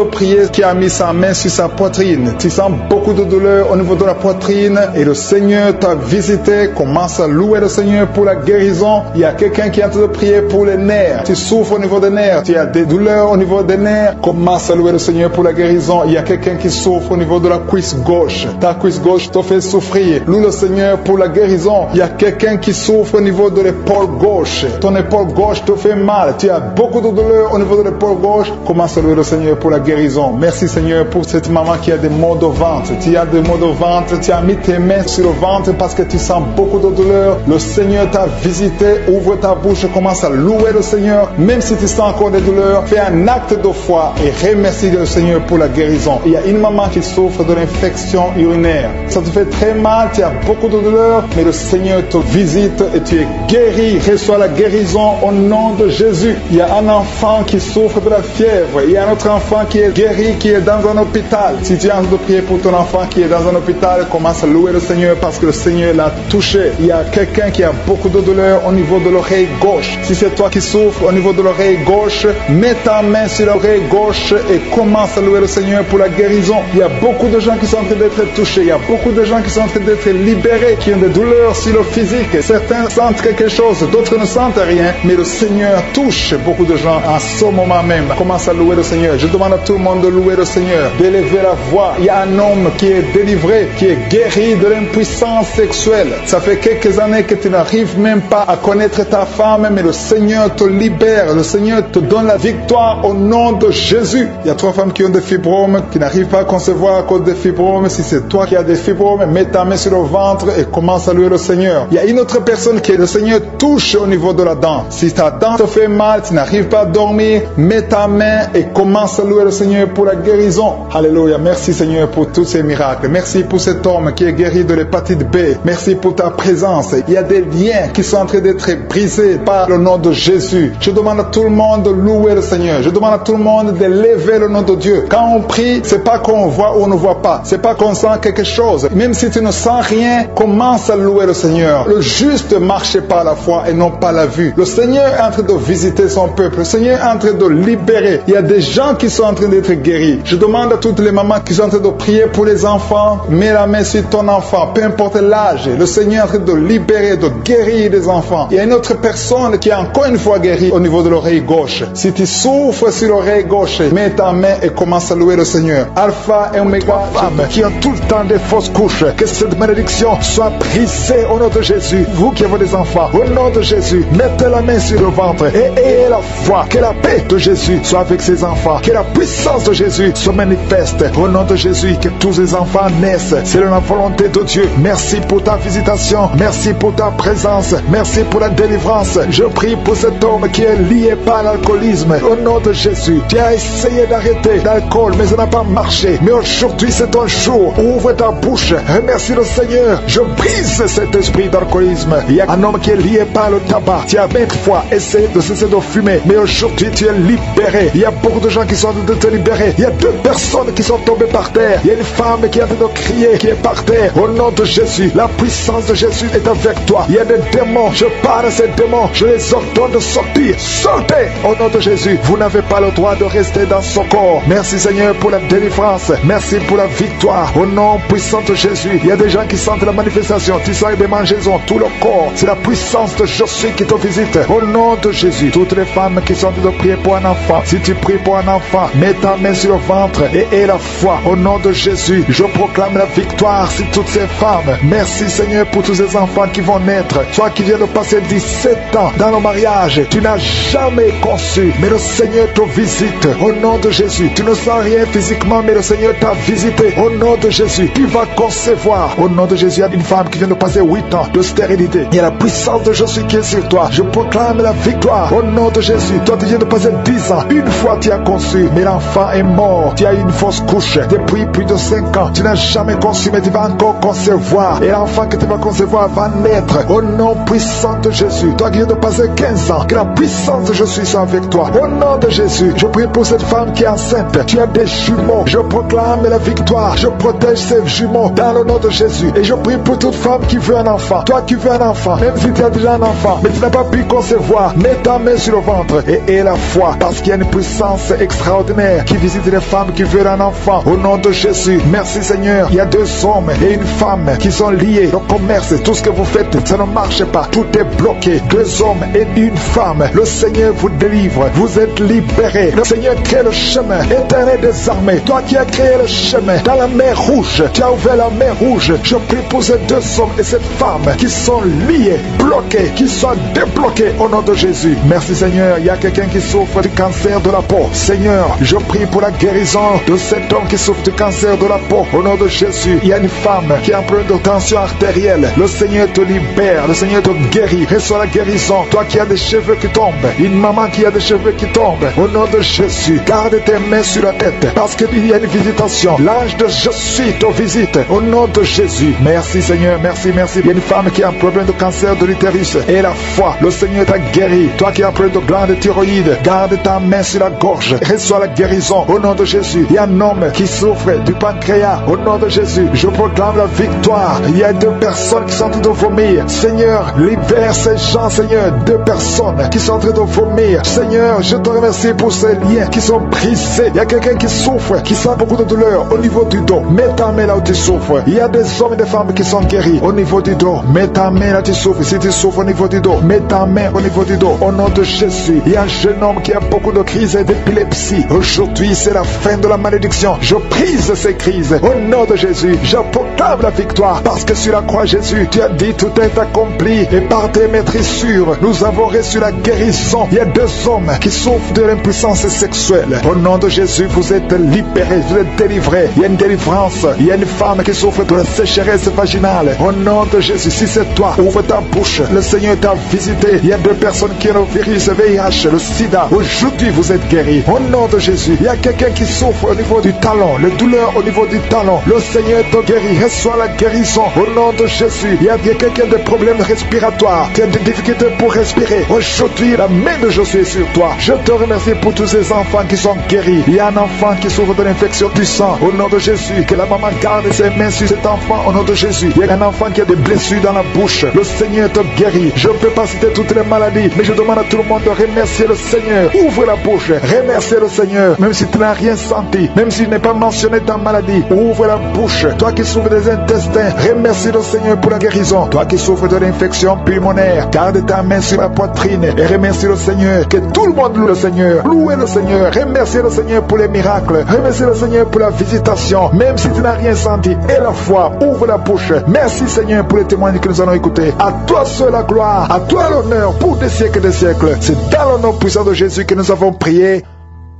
prier, qui a mis sa main sur sa poitrine. Tu sens beaucoup de douleur au niveau de la poitrine et le Seigneur t'a visité. Commence à louer le Seigneur pour la guérison. Il y a quelqu'un qui est en train de prier pour les nerfs. Tu souffres au niveau des nerfs. Tu as des douleurs au niveau des nerfs. Commence à louer le Seigneur pour la guérison. Il y a quelqu'un qui souffre au niveau de la cuisse gauche. Ta cuisse gauche te fait souffrir. Loue le Seigneur pour la guérison. Il y a quelqu'un qui souffre au niveau de l'épaule gauche. Ton épaule gauche te fait mal. Tu as beaucoup de douleurs au niveau de l'épaule gauche. Commence à louer le Seigneur pour la guérison. Merci Seigneur pour cette maman qui a des maux de ventre. Tu as des maux de ventre. Tu as mis tes mains sur le ventre parce que tu sens beaucoup de douleur. Le Seigneur t'a visité. Ouvre ta bouche. Commence à louer le Seigneur. Même si tu sens encore des douleurs, fais un acte de foi et remercie le Seigneur pour la guérison. Il y a une maman qui souffre de l'infection urinaire. Ça te fait très mal. Tu as beaucoup de douleur. Mais le Seigneur te visite et tu es guéri. Reçois la guérison au nom de Jésus. Il y a un enfant qui souffre de la fièvre. Il y a un autre enfant qui est guéri, qui est dans un hôpital. Si tu es en train de prier pour ton enfant qui est dans un hôpital, commence à louer le Seigneur parce que le Seigneur l'a touché. Il y a quelqu'un qui a beaucoup de douleur au niveau de l'oreille gauche. Si c'est toi qui souffres au niveau de l'oreille gauche, mets ta main sur l'oreille gauche et commence à louer le Seigneur pour la guérison. Il y a beaucoup de gens qui sont en train d'être touchés. Il y a beaucoup de gens qui sont en train d'être libérés, qui ont des douleurs sur le physique. Certains sentent quelque chose, d'autres ne sentent rien, mais le Seigneur touche beaucoup de gens en ce moment même. Commence à louer le Seigneur. Je demande à tout le monde de louer le Seigneur, d'élever la voix. Il y a un homme qui est délivré, qui est guéri de l'impuissance sexuelle. Ça fait quelques années que tu n'arrives même pas à connaître ta femme, mais le Seigneur te libère. Le Seigneur te donne la victoire au nom de Jésus. Il y a 3 femmes qui ont des fibromes, qui n'arrivent pas à concevoir cause des fibromes. Si c'est toi qui as des fibromes, mets ta main sur le ventre et commence à louer le Seigneur. Il y a une autre personne qui le Seigneur touche au niveau de la dent. Si ta dent te fait mal, tu n'arrives pas à dormir, mets ta main et commence à louer le Seigneur pour la guérison. Alléluia. Merci Seigneur pour tous ces miracles. Merci pour cet homme qui est guéri de l'hépatite B. Merci pour ta présence. Il y a des liens qui sont en train d'être brisés par le nom de Jésus. Je demande à tout le monde de louer le Seigneur. Je demande à tout le monde de lever le nom de Dieu. Quand on prie, c'est pas qu'on voit ou on ne voit pas. C'est pas qu'on sent quelque chose. Même si tu ne sens rien, commence à louer le Seigneur. Le juste marche par la foi et non pas la vue. Le Seigneur est en train de visiter son peuple. Le Seigneur est en train de libérer. Il y a des gens qui sont en train d'être guéris. Je demande à toutes les mamans qui sont en train de prier pour les enfants, mets la main sur ton enfant, peu importe l'âge. Le Seigneur est en train de libérer, de guérir des enfants. Il y a une autre personne qui est encore une fois guérie au niveau de l'oreille gauche. Si tu souffres sur l'oreille gauche, mets ta main et commence à louer le Seigneur. Alpha et Oméga, femmes qui ont tout le temps des fausses couches, que cette malédiction soit brisée au nom de Jésus. Vous qui avez des enfants, au nom de Jésus, mettez la main sur le ventre et ayez la foi. Que la paix de Jésus soit avec ses enfants. Que la puissance de Jésus se manifeste au nom de Jésus. Que tous les enfants naissent. C'est la volonté de Dieu. Merci pour ta visitation. Merci pour ta présence. Merci pour la délivrance. Je prie pour cet homme qui est lié par l'alcoolisme. Au nom de Jésus, tu as essayé d'arrêter l'alcool, mais ça n'a pas marché. Mais aujourd'hui, c'est ton jour. Ouvre ta bouche. Remercie le Seigneur. Je brise cet esprit d'alcoolisme. Il y a un homme qui est lié par le tabac. Tu as 20 fois essayé de cesser de fumer, mais aujourd'hui, tu es libéré. Il y a beaucoup de gens qui sont en train de te libérer. Il y a 2 personnes qui sont tombées par terre. Il y a une femme qui est en train de crier, qui est par terre. Au nom de Jésus, la puissance de Jésus est avec toi. Il y a des démons. Je parle à ces démons. Je les ordonne de sortir. Sortez au nom de Jésus. Vous n'avez pas le droit de rester dans son corps. Merci Seigneur pour la délivrance. Merci pour la victoire. Au nom puissant de Jésus. Il y a des gens qui sentent la manifestation. Tu sens des mangeaisons, tout le corps. C'est la puissance de Jésus qui te visite. Au nom de Jésus. Toutes les femmes qui sont en train de prier pour un enfant. Si tu pries pour un enfant, mets ta main sur le ventre et aie la foi. Au nom de Jésus, je proclame la victoire sur toutes ces femmes. Merci Seigneur pour tous ces enfants qui vont naître. Toi qui viens de passer 17 ans dans le mariage, tu n'as jamais conçu, mais le Seigneur te visite. Au nom de Jésus, tu ne sens rien physiquement, mais le Seigneur t'a visité. Au nom de Jésus, tu vas concevoir. Au nom de Jésus, il y a une femme qui vient de passer 8 ans de stérilité. Il y a la puissance de Jésus qui est sur toi. Je proclame la victoire. Au nom de Jésus, toi tu viens de passer 10 ans. Une fois tu as conçu, mais l'enfant est mort. Tu as eu une fausse couche depuis plus de 5 ans. Tu n'as jamais conçu, mais tu vas encore concevoir. Et l'enfant que tu vas concevoir va naître. Au nom puissant de Jésus, toi qui viens de passer 15 ans, que la puissance de Jésus soit avec toi. Au nom de Jésus, je prie pour cette femme qui est enceinte. Tu as des jumeaux. Je proclame la victoire. Je protège ces jumeaux dans le nom de Jésus. Et je prie pour toute femme qui veut un enfant. Toi qui veux un enfant, même si tu as déjà un enfant, mais tu n'as pas pu concevoir, mets ta main sur le ventre et aie la foi. Parce qu'il y a une puissance extraordinaire qui visite les femmes qui veulent un enfant. Au nom de Jésus, merci Seigneur. Il y a 2 hommes et une femme qui sont liés. Le commerce, tout ce que vous faites, ça ne marche pas. Tout est bloqué. 2 hommes et une femme. Le Seigneur vous délivre. Vous êtes libérés. Le Seigneur crée le chemin. Éternel des armées, toi qui as créé le chemin dans la mer rouge, tu as ouvert la mer rouge. Je prie pour ces 2 hommes et cette femme qui sont liés, bloqués, qui soient débloqués au nom de Jésus. Merci Seigneur. Il y a quelqu'un qui souffre du cancer de la peau. Seigneur, je prie pour la guérison de cet homme qui souffre du cancer de la peau. Au nom de Jésus, il y a une femme qui a un problème de tension artérielle. Le Seigneur te libère. Le Seigneur te guérit. Reçois la guérison. Toi qui as des cheveux qui tombent. Une maman qui a des cheveux qui tombent. Au nom de Jésus, garde tes mains sur la tête. Parce qu'il y a une visitation. L'ange de Jésus te visite. Au nom de Jésus. Merci Seigneur. Merci, merci. Il y a une femme qui a un problème de cancer de l'utérus. Et la foi. Le Seigneur t'a guéri. Toi qui as un problème de glande thyroïde. Garde ta main sur la gorge. Reçois la guérison. Au nom de Jésus. Il y a un homme qui souffre du pancréas. Au nom de Jésus, je proclame la victoire. Il y a 2 personnes qui sont en train de vomir. Seigneur, libère ces gens, Seigneur. 2 personnes qui sont en train de vomir. Seigneur, je te remercie pour ces liens qui sont brisés. Il y a quelqu'un qui souffre, qui sent beaucoup de douleur au niveau du dos. Mets ta main là où tu souffres. Il y a des hommes et des femmes qui sont guéris au niveau du dos. Mets ta main là où tu souffres. Si tu souffres au niveau du dos, mets ta main au niveau du dos. Au nom de Jésus, il y a un jeune homme qui a beaucoup de crises d'épilepsie. Aujourd'hui, c'est la fin de la malédiction. Je brise ces crises. Au nom de Jésus, je proclame véritable victoire. Parce que sur la croix, Jésus, tu as dit tout est accompli. Et par tes maîtrissures, nous avons reçu la guérison. Il y a 2 hommes qui souffrent de l'impuissance sexuelle. Au nom de Jésus, vous êtes libérés, vous êtes délivrés. Il y a une délivrance. Il y a une femme qui souffre de la sécheresse vaginale. Au nom de Jésus, si c'est toi, ouvre ta bouche. Le Seigneur t'a visité. Il y a 2 personnes qui ont le virus VIH, le sida. Aujourd'hui, vous êtes guéris. Au nom de Jésus, il y a quelqu'un qui souffre au niveau du talon, le douleur au niveau du talon. Le Seigneur te guérit. Reçois la guérison. Au nom de Jésus, il y a quelqu'un de problèmes respiratoires. Tu as des difficultés pour respirer. Aujourd'hui, la main de Jésus est sur toi. Je te remercie pour tous ces enfants qui sont guéris. Il y a un enfant qui souffre de l'infection du sang. Au nom de Jésus, que la maman garde ses mains sur cet enfant. Au nom de Jésus, il y a un enfant qui a des blessures dans la bouche. Le Seigneur te guérit. Je ne peux pas citer toutes les maladies, mais je demande à tout le monde de remercier le Seigneur. Ouvre la bouche. Remercier le Seigneur. Même si tu n'as rien senti, même s'il n'est pas mentionné ta maladie, ouvre la bouche. Toi qui souffres des intestins, remercie le Seigneur pour la guérison. Toi qui souffres de l'infection pulmonaire, garde ta main sur la poitrine et remercie le Seigneur. Que tout le monde loue le Seigneur. Louez le Seigneur. Remerciez le Seigneur pour les miracles. Remerciez le Seigneur pour la visitation. Même si tu n'as rien senti. Et la foi, ouvre la bouche. Merci Seigneur pour les témoignages que nous allons écouter. À toi seul la gloire, à toi l'honneur pour des siècles et des siècles. C'est dans le nom puissant de Jésus que nous avons prié.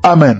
Amen.